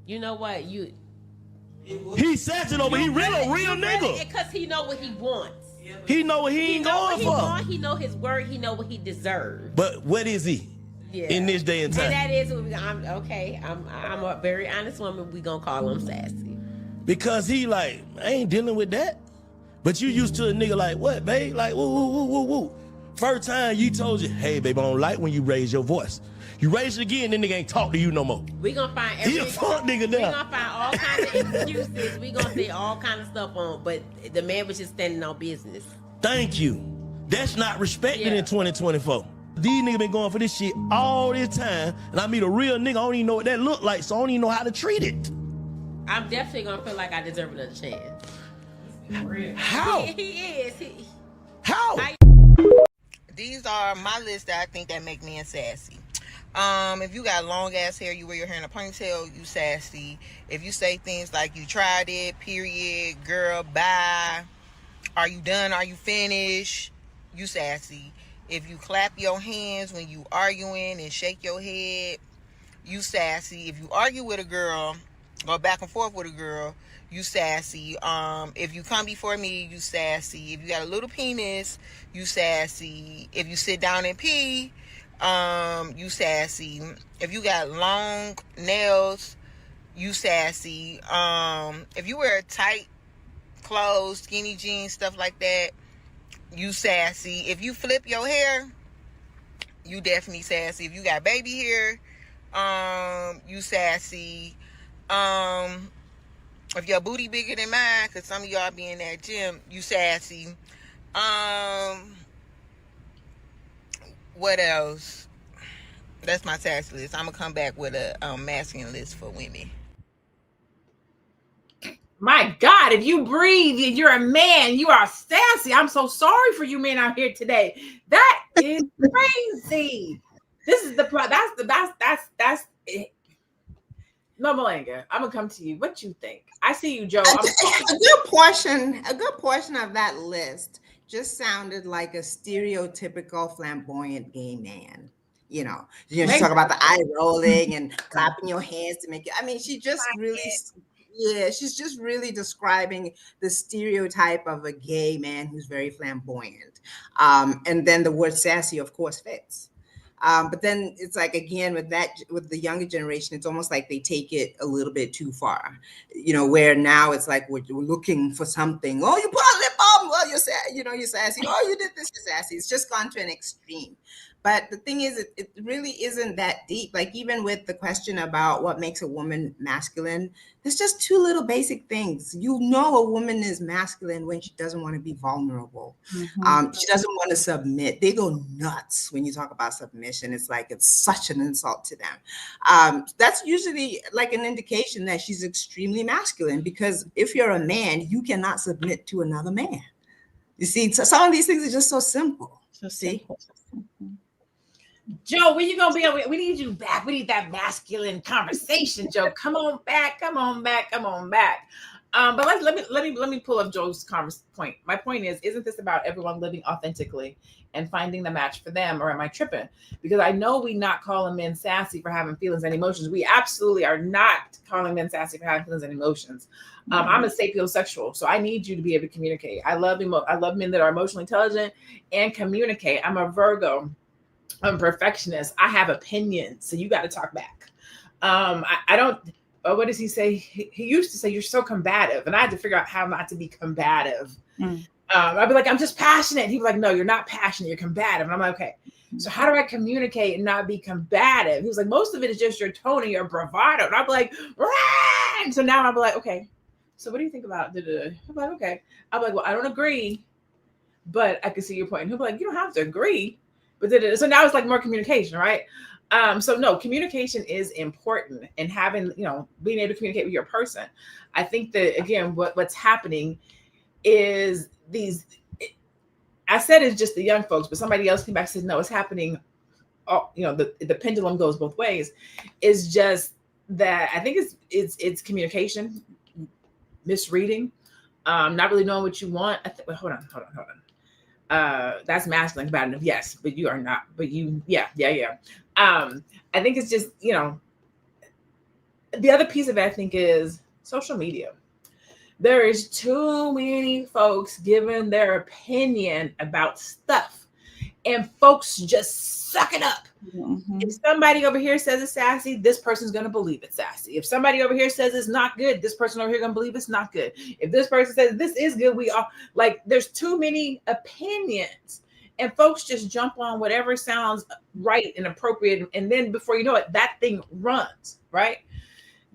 You know what? He sassy though, but he real nigga. Because he know what he wants. He know what he ain't going for. He know his word. He know what he deserves. But what is he? Yeah. In this day and time. And that is what I'm a very honest woman. We gonna call him sassy. Because he like, I ain't dealing with that. But you used to a nigga like, what, babe? Like, woo. First time you told you, hey, babe, I don't like when you raise your voice. You raise it again, then nigga ain't talk to you no more. We gonna find he a fuck nigga now. We gonna find all kinds of excuses. We gonna say all kind of stuff on, but the man was just standing on business. Thank you. That's not respected in 2024. These niggas been going for this shit all this time, and I meet a real nigga, I don't even know what that look like, so I don't even know how to treat it. I'm definitely gonna feel like I deserve another chance. How? He is. How? These are my list that I think that make men sassy. If you got long ass hair, you wear your hair in a ponytail, you sassy. If you say things like you tried it, period, girl, bye, are you done, are you finished, you sassy. If you clap your hands when you arguing and shake your head, you sassy. If you argue with a girl, go back and forth with a girl, you sassy. If you come before me, you sassy. If you got a little penis, you sassy. If you sit down and pee, you sassy. If you got long nails, you sassy. If you wear tight clothes, skinny jeans, stuff like that, you sassy. If you flip your hair, you definitely sassy. If you got baby hair, you sassy. If your booty bigger than mine, because some of y'all be in that gym, you sassy. What else? That's my sassy list. I'm going to come back with a masculine list for women. My God, if you breathe, you're a man, you are sassy. I'm so sorry for you men out here today. That is crazy. This is that's it. No, Malanga, I'm gonna come to you. What you think? I see you, Joe. A good portion of that list just sounded like a stereotypical flamboyant gay man. You talk about the eye rolling and clapping your hands to make it. I mean, she's just really describing the stereotype of a gay man who's very flamboyant. And then the word sassy, of course, fits. But then it's like, again, with the younger generation, it's almost like they take it a little bit too far, where now it's like we're looking for something. Oh, you put on lip balm. Well, you're sassy. Oh, you did this, you're sassy. It's just gone to an extreme. But the thing is, it really isn't that deep. Like, even with the question about what makes a woman masculine, there's just two little basic things. A woman is masculine when she doesn't want to be vulnerable. Mm-hmm. She doesn't want to submit. They go nuts when you talk about submission. It's like it's such an insult to them. That's usually like an indication that she's extremely masculine, because if you're a man, you cannot submit to another man. You see, so some of these things are just so simple. Simple. Joe, when you gonna be? We need you back. We need that masculine conversation, Joe. Come on back. But let me pull up Joe's point. My point is, isn't this about everyone living authentically and finding the match for them, or am I tripping? Because I know we not calling men sassy for having feelings and emotions. We absolutely are not calling men sassy for having feelings and emotions. I'm a sapiosexual, so I need you to be able to communicate. I love men that are emotionally intelligent and communicate. I'm a Virgo. I'm a perfectionist. I have opinions, so you got to talk back. I don't. what does he say? He used to say, "You're so combative," and I had to figure out how not to be combative. I'd be like, "I'm just passionate." He'd be like, "No, you're not passionate. You're combative." And I'm like, "Okay, so how do I communicate and not be combative?" He was like, "Most of it is just your tone and your bravado." And I'm like, "Rah!" So now I'm like, "Okay, so what do you think about?" I'm like, "Okay." I'm like, "Well, I don't agree, but I can see your point." And he'll be like, "You don't have to agree," but so now it's like more communication, right? So no, communication is important, and having, being able to communicate with your person. I think that, again, what's happening is I said it's just the young folks, but somebody else came back and said, no, it's happening. Oh, the pendulum goes both ways. It's just that I think it's communication, misreading, not really knowing what you want. Hold on. That's masculine combative, yes, but you are not. But yeah. I think it's just, the other piece of it, I think, is social media. There is too many folks giving their opinion about stuff, and folks just suck it up. If somebody over here says it's sassy, this person's going to believe it's sassy. If somebody over here says it's not good, this person over here going to believe it's not good. If this person says this is good, we all like, there's too many opinions, and folks just jump on whatever sounds right and appropriate. And then before you know it, that thing runs, right?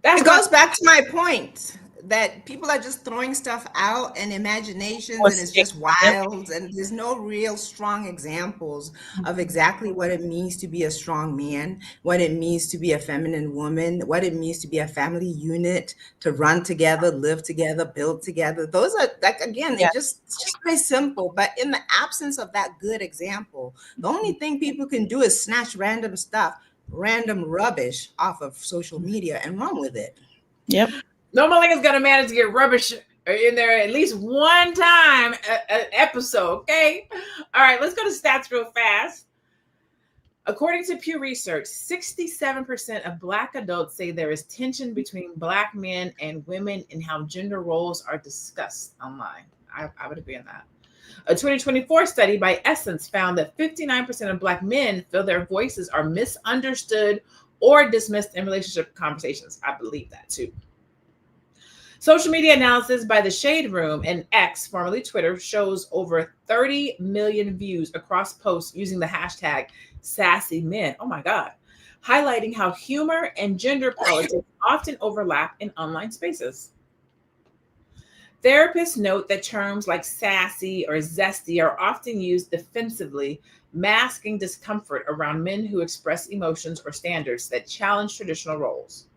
It goes back to my point that people are just throwing stuff out and imaginations, and it's just wild, and there's no real strong examples of exactly what it means to be a strong man, what it means to be a feminine woman, what it means to be a family unit, to run together, live together, build together. Those are, like, again, it's just very simple. But in the absence of that good example, the only thing people can do is snatch random stuff, random rubbish off of social media and run with it. Yep. No Malinga's gonna manage to get rubbish in there at least one time an episode. Okay. All right, let's go to stats real fast. According to Pew Research, 67% of Black adults say there is tension between Black men and women in how gender roles are discussed online. I would agree on that. A 2024 study by Essence found that 59% of Black men feel their voices are misunderstood or dismissed in relationship conversations. I believe that too. Social media analysis by the Shade Room and X, formerly Twitter, shows over 30 million views across posts using the hashtag Sassy Men. Oh my God. Highlighting how humor and gender politics often overlap in online spaces. Therapists note that terms like sassy or zesty are often used defensively, masking discomfort around men who express emotions or standards that challenge traditional roles.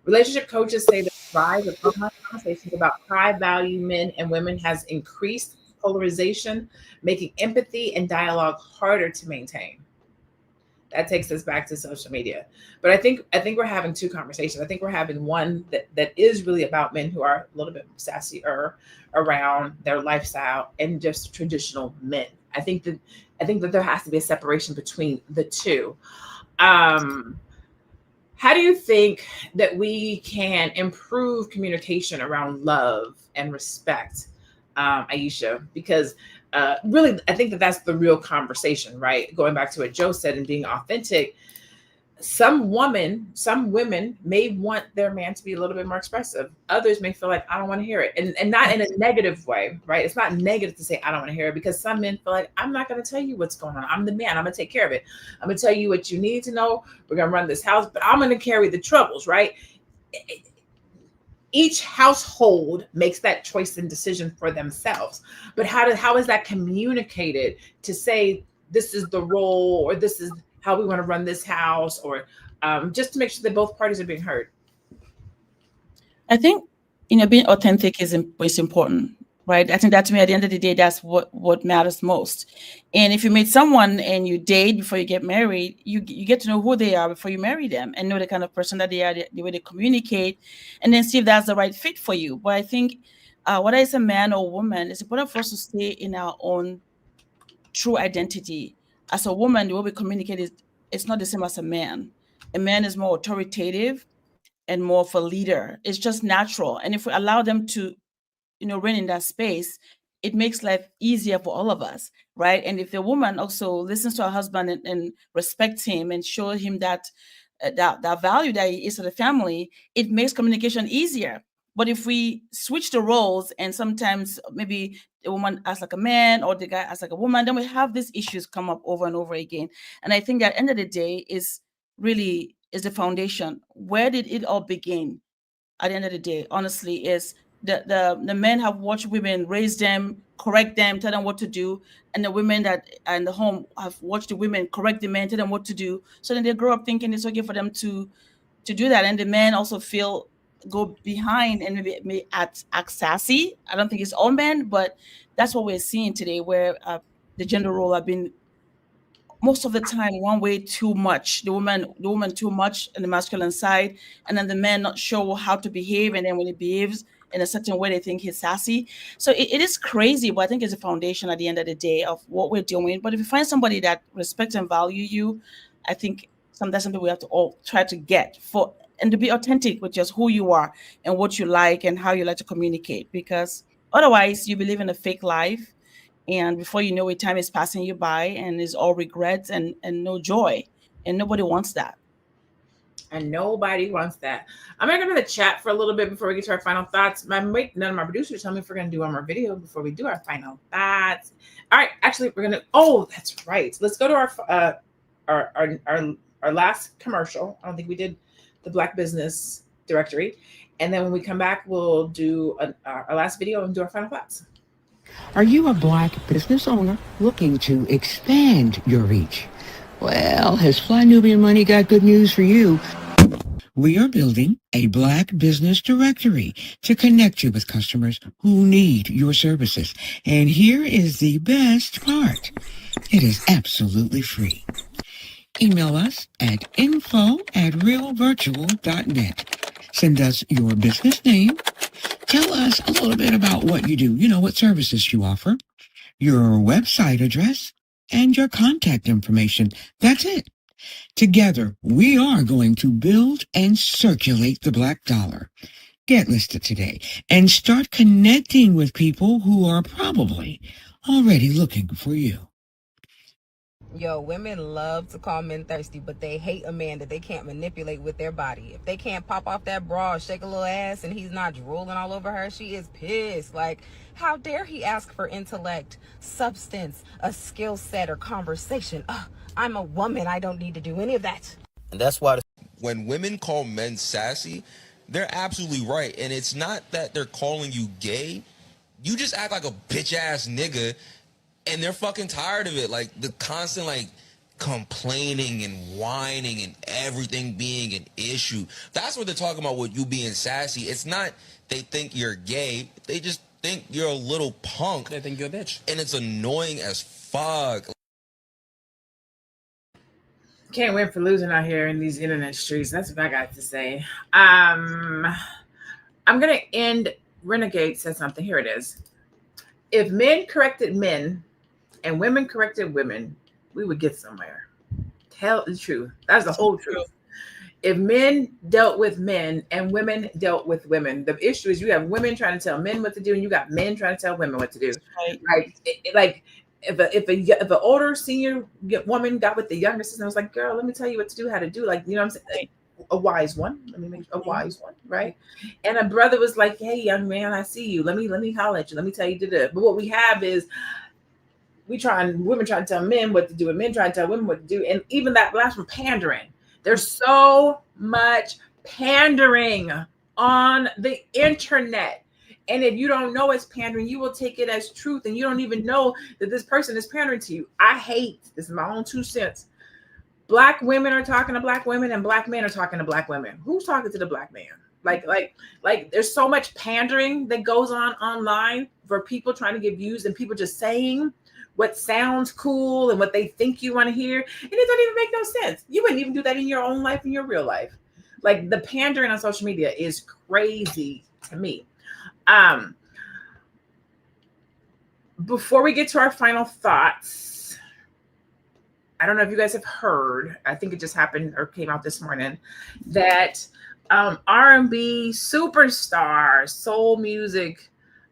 Relationship coaches say that the rise of online conversations about high-value men and women has increased polarization, making empathy and dialogue harder to maintain. That takes us back to social media. But I think we're having two conversations. I think we're having one that is really about men who are a little bit sassier around their lifestyle and just traditional men. I think that there has to be a separation between the two. How do you think that we can improve communication around love and respect, Aisha? Because really, I think that that's the real conversation, right? Going back to what Joe said and being authentic, some women may want their man to be a little bit more expressive. Others may feel like, I don't want to hear it. And not in a negative way, right? It's not negative to say, I don't want to hear it, because some men feel like, I'm not going to tell you what's going on. I'm the man. I'm going to take care of it. I'm going to tell you what you need to know. We're going to run this house, but I'm going to carry the troubles, right? Each household makes that choice and decision for themselves. But how is that communicated to say, this is the role, or this is how we want to run this house, or just to make sure that both parties are being heard? I think, being authentic is important, right? I think that, to me, at the end of the day, that's what matters most. And if you meet someone and you date before you get married, you get to know who they are before you marry them, and know the kind of person that they are, the way they communicate, and then see if that's the right fit for you. But I think whether it's a man or woman, it's important for us to stay in our own true identity. As a woman, the way we communicate it's not the same as a man. A man is more authoritative and more of a leader. It's just natural. And if we allow them to, reign in that space, it makes life easier for all of us, right? And if the woman also listens to her husband and respects him and shows him that that value that he is to the family, it makes communication easier. But if we switch the roles and sometimes maybe the woman acts like a man or the guy acts like a woman, then we have these issues come up over and over again. And I think at the end of the day is the foundation. Where did it all begin? At the end of the day, honestly, is the men have watched women raise them, correct them, tell them what to do, and the women that are in the home have watched the women correct the men, tell them what to do. So then they grow up thinking it's okay for them to do that, and the men also go behind and maybe act sassy. I don't think it's all men, but that's what we're seeing today, where the gender role have been most of the time one way too much. The woman too much in the masculine side, and then the man not sure how to behave, and then when he behaves in a certain way, they think he's sassy. So it is crazy, but I think it's a foundation at the end of the day of what we're doing. But if you find somebody that respects and value you, I think that's something we have to all try to get for, and to be authentic with just who you are and what you like and how you like to communicate, because otherwise you be living a fake life, and before you know it, time is passing you by and it's all regrets and no joy, and nobody wants that. And nobody wants that. I'm gonna go to the chat for a little bit before we get to our final thoughts. None of my producers tell me if we're gonna do one more video before we do our final thoughts. All right, actually, we're gonna. Oh, that's right. Let's go to our last commercial. I don't think we did the Black Business Directory, and then when we come back, we'll do our last video and do our final thoughts. Are you a Black business owner looking to expand your reach? Well, has Fly Nubian Money got good news for you? We are building a Black business directory to connect you with customers who need your services. And here is the best part. It is absolutely free. Email us at info@realvirtual.net. Send us your business name. Tell us a little bit about what you do, what services you offer, your website address, and your contact information. That's it. Together, we are going to build and circulate the Black dollar. Get listed today and start connecting with people who are probably already looking for you. Yo, women love to call men thirsty, but they hate a man that they can't manipulate with their body. If they can't pop off that bra, shake a little ass, and he's not drooling all over her, she is pissed. Like, how dare he ask for intellect, substance, a skill set, or conversation? I'm a woman. I don't need to do any of that. And that's why when women call men sassy, they're absolutely right. And it's not that they're calling you gay. You just act like a bitch ass nigga, and they're fucking tired of it. Like the constant like complaining and whining and everything being an issue. That's what they're talking about with you being sassy. It's not they think you're gay. They just think you're a little punk. They think you're a bitch. And it's annoying as fuck. Can't win for losing out here in these internet streets. That's what I got to say. I'm gonna end. Renegade said something. Here it is. If men corrected men and women corrected women, we would get somewhere. Tell the truth. That's the whole truth. If men dealt with men and women dealt with women, the issue is you have women trying to tell men what to do, and you got men trying to tell women what to do. Like if an older senior woman got with the younger sister and was like, girl, let me tell you what to do, how to do, like, you know what I'm saying? A wise one. Let me make a wise one, right? And a brother was like, hey, young man, I see you. Let me holler at you. Let me tell you to do. But what we have is women trying to tell men what to do, and men trying to tell women what to do. And even that last one, pandering. There's so much pandering on the internet. And if you don't know it's pandering, you will take it as truth, and you don't even know that this person is pandering to you. I hate, this is my own 2 cents. Black women are talking to black women, and black men are talking to black women. Who's talking to the black man? Like there's so much pandering that goes on online for people trying to get views, and people just saying what sounds cool and what they think you want to hear. And it doesn't even make no sense. You wouldn't even do that in your own life, in your real life. Like the pandering on social media is crazy to me. Before we get to our final thoughts, I don't know if you guys have heard, I think it just happened or came out this morning, that R&B superstar, soul music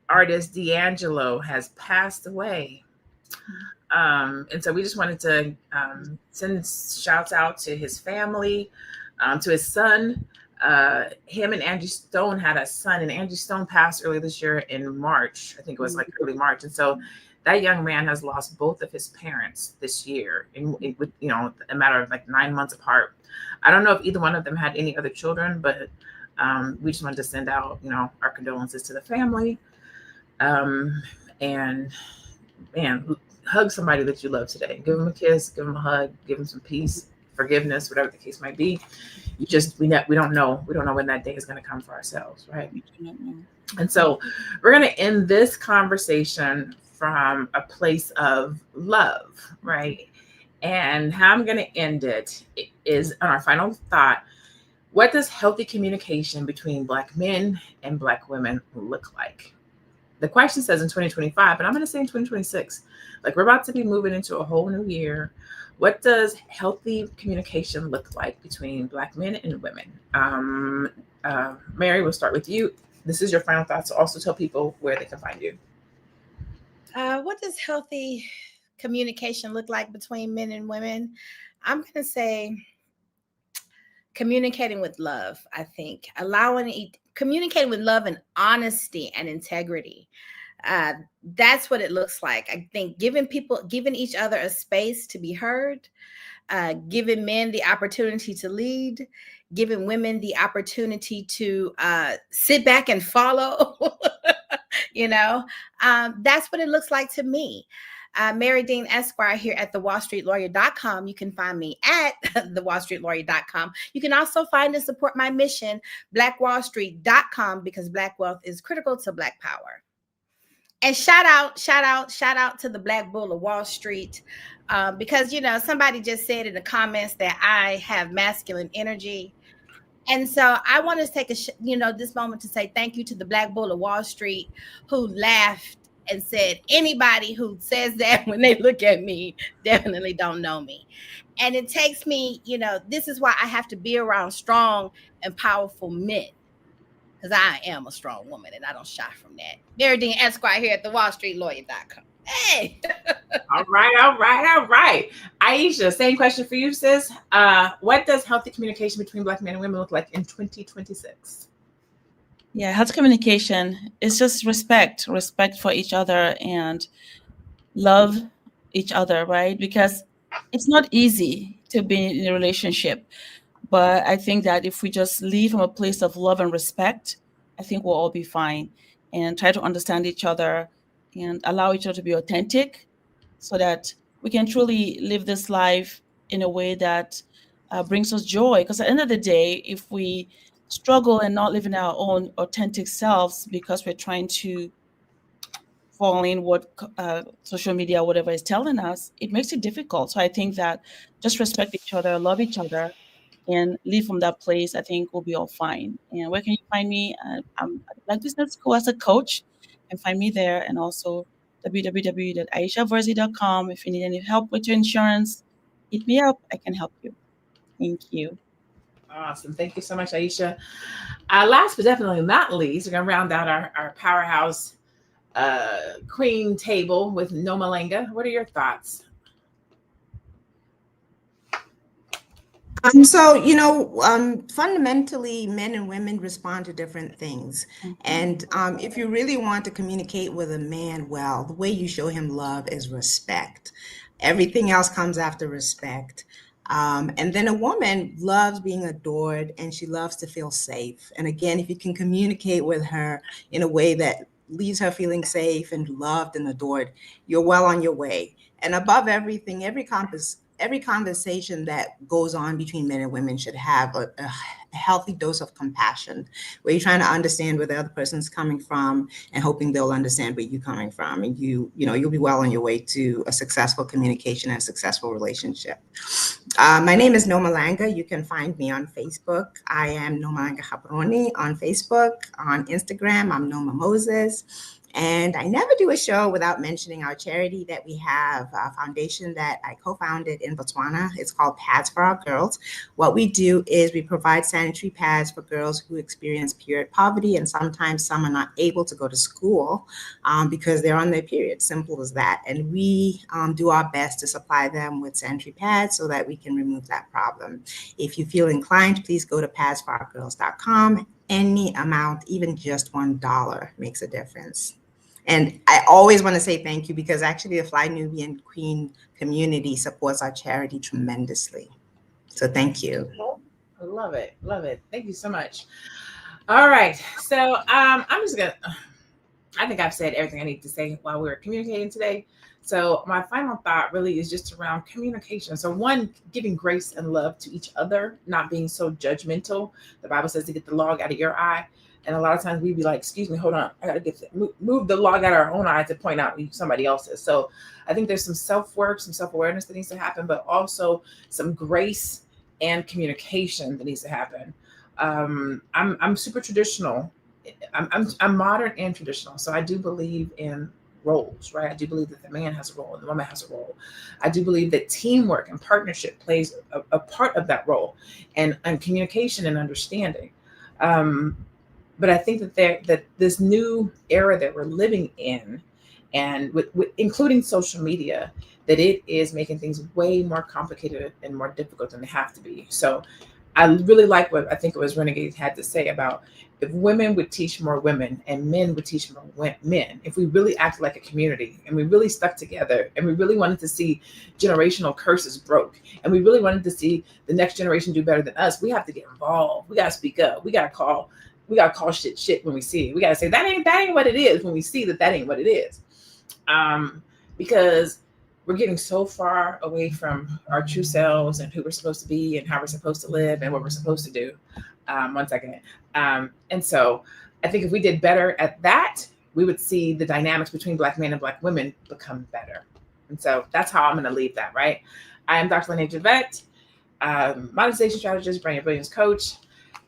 artist D'Angelo has passed away. And so we just wanted to send shouts out to his family. To his son, him and Angie Stone had a son, and Angie Stone passed earlier this year in March. I think it was like early March. And so that young man has lost both of his parents this year, with a matter of like 9 months apart. I don't know if either one of them had any other children, but we just wanted to send out, our condolences to the family. And man, hug somebody that you love today. Give them a kiss, give them a hug, give them some peace, forgiveness, whatever the case might be. We don't know when that day is going to come for ourselves, right? And so we're going to end this conversation from a place of love, right? And how I'm going to end it is on our final thought. What does healthy communication between Black men and Black women look like? The question says in 2025, but I'm going to say in 2026. Like, we're about to be moving into a whole new year. What does healthy communication look like between Black men and women? Mary, we'll start with you. This is your final thoughts. So also tell people where they can find you. What does healthy communication look like between men and women? I'm going to say communicating with love. I think communicating with love and honesty and integrity. That's what it looks like. I think giving each other a space to be heard, giving men the opportunity to lead, giving women the opportunity to sit back and follow. That's what it looks like to me. Mary Dean Esquire here at thewallstreetlawyer.com. You can find me at thewallstreetlawyer.com. You can also find and support my mission, blackwallstreet.com, because Black wealth is critical to Black power. And shout out to the Black Bull of Wall Street, because, somebody just said in the comments that I have masculine energy. And so I want to take this moment to say thank you to the Black Bull of Wall Street, who laughed and said, anybody who says that when they look at me definitely don't know me. And it takes me, this is why I have to be around strong and powerful men, because I am a strong woman and I don't shy from that. Mary Dean Esquire here at thewallstreetlawyer.com. Hey. All right. Aisha, same question for you, sis. What does healthy communication between Black men and women look like in 2026? Yeah, healthy communication is just respect for each other and love each other, right? Because it's not easy to be in a relationship. But I think that if we just leave from a place of love and respect, I think we'll all be fine, and try to understand each other and allow each other to be authentic so that we can truly live this life in a way that brings us joy. Because at the end of the day, if we struggle and not living our own authentic selves because we're trying to fall in what social media, whatever is telling us, it makes it difficult. So I think that just respect each other, love each other, and live from that place, I think we'll be all fine. And where can you find me? I'm at Black Business School as a coach, and find me there. And also www.aishaverzi.com. If you need any help with your insurance, hit me up. I can help you. Thank you. Awesome. Thank you so much, Aisha. Last but definitely not least, we're going to round out our powerhouse queen table with Noma Langa. What are your thoughts? Fundamentally, men and women respond to different things. And if you really want to communicate with a man well, the way you show him love is respect. Everything else comes after respect. And then a woman loves being adored, and she loves to feel safe. And again, if you can communicate with her in a way that leaves her feeling safe and loved and adored, you're well on your way. And above everything, every conversation that goes on between men and women should have a healthy dose of compassion, where you're trying to understand where the other person's coming from and hoping they'll understand where you're coming from. And you'll be well on your way to a successful communication and a successful relationship. My name is Noma Langa. You can find me on Facebook. I am Noma Langa Habroni on Facebook. On Instagram, I'm Noma Moses. And I never do a show without mentioning our charity that we have, a foundation that I co-founded in Botswana. It's called Pads for Our Girls. What we do is we provide sanitary pads for girls who experience period poverty, and sometimes some are not able to go to school because they're on their period. Simple as that. And we do our best to supply them with sanitary pads so that we can remove that problem. If you feel inclined, please go to padsforourgirls.com. Any amount, even just $1, makes a difference. And I always want to say thank you because actually the Fly Nubian Queen community supports our charity tremendously. So thank you. I love it. Love it. Thank you so much. All right. So I'm just going to, I think I've said everything I need to say while we're communicating today. So my final thought really is just around communication. So one, giving grace and love to each other, not being so judgmental. The Bible says to get the log out of your eye. And a lot of times we'd be like, excuse me, hold on. I got to move the log out of our own eye to point out somebody else's. So I think there's some self-work, some self-awareness that needs to happen, but also some grace and communication that needs to happen. I'm super traditional. I'm modern and traditional. So I do believe in roles, right? I do believe that the man has a role and the woman has a role. I do believe that teamwork and partnership plays a part of that role, and communication and understanding. But I think that this new era that we're living in, and with including social media, that it is making things way more complicated and more difficult than they have to be. So I really like what I think it was Renegade had to say about if women would teach more women and men would teach more men, if we really acted like a community and we really stuck together and we really wanted to see generational curses broke and we really wanted to see the next generation do better than us, we have to get involved. We got to speak up. We got to call shit when we see it. We got to say that ain't what it is when we see that ain't what it is. Because we're getting so far away from our true selves and who we're supposed to be and how we're supposed to live and what we're supposed to do. One second. And so I think if we did better at that, we would see the dynamics between Black men and Black women become better. And so that's how I'm going to leave that, right? I am Dr. Lene Javette, monetization strategist, brand and brilliance coach.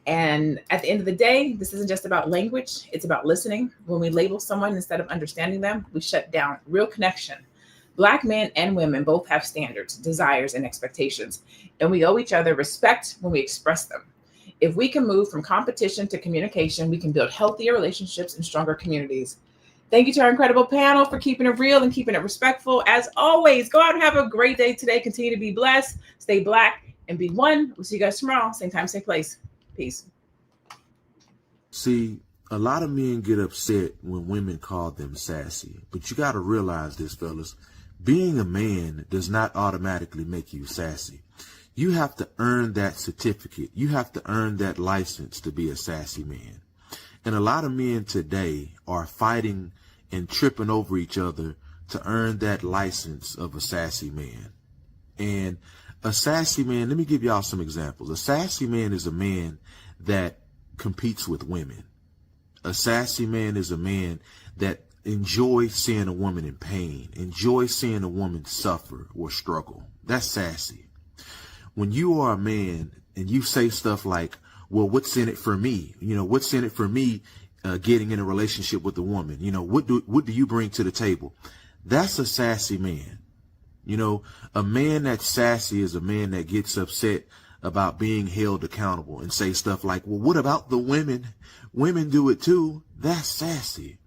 And at the end of the day, this isn't just about language. It's about listening. When we label someone instead of understanding them, we shut down real connection. Black men and women both have standards, desires, and expectations, and we owe each other respect when we express them. If we can move from competition to communication, we can build healthier relationships and stronger communities. Thank you to our incredible panel for keeping it real and keeping it respectful. As always, go out and have a great day today. Continue to be blessed, stay Black, and be one. We'll see you guys tomorrow. Same time, same place. Peace. See, a lot of men get upset when women call them sassy, but you got to realize this, fellas. Being a man does not automatically make you sassy. You have to earn that certificate. You have to earn that license to be a sassy man. And a lot of men today are fighting and tripping over each other to earn that license of a sassy man. And a sassy man, let me give y'all some examples. A sassy man is a man that competes with women. A sassy man is a man that enjoys seeing a woman in pain, enjoys seeing a woman suffer or struggle. That's sassy. When you are a man and you say stuff like, well, what's in it for me? You know, what's in it for me getting in a relationship with a woman? You know, what do you bring to the table? That's a sassy man. You know, a man that's sassy is a man that gets upset about being held accountable and say stuff like, well, what about the women? Women do it too. That's sassy.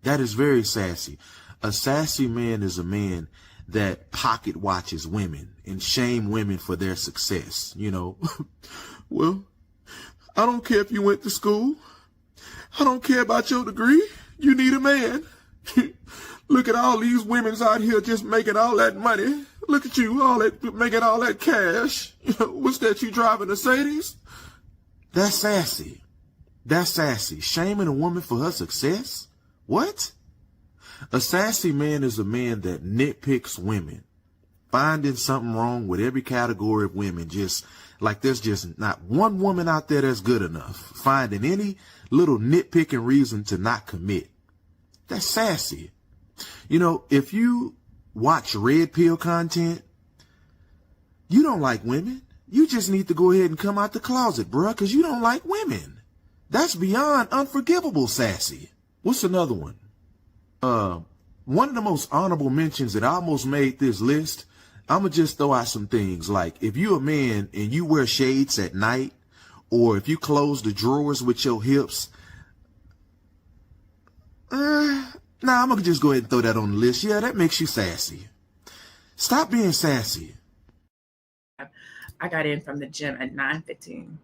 That is very sassy. A sassy man is a man that pocket watches women and shame women for their success. You know, well, I don't care if you went to school. I don't care about your degree. You need a man. Look at all these women's out here just making all that money. Look at you, making all that cash. You know, what's that, you driving a Mercedes? That's sassy. That's sassy. Shaming a woman for her success? What? A sassy man is a man that nitpicks women, finding something wrong with every category of women, just like there's just not one woman out there that's good enough, finding any little nitpicking reason to not commit. That's sassy. You know, if you watch red pill content, you don't like women. You just need to go ahead and come out the closet, bruh, because you don't like women. That's beyond unforgivable sassy. What's another one? One of the most honorable mentions that almost made this list, I'm going to just throw out some things. Like, if you're a man and you wear shades at night, or if you close the drawers with your hips, I'm going to just go ahead and throw that on the list. Yeah, that makes you sassy. Stop being sassy. I got in from the gym at 9:15.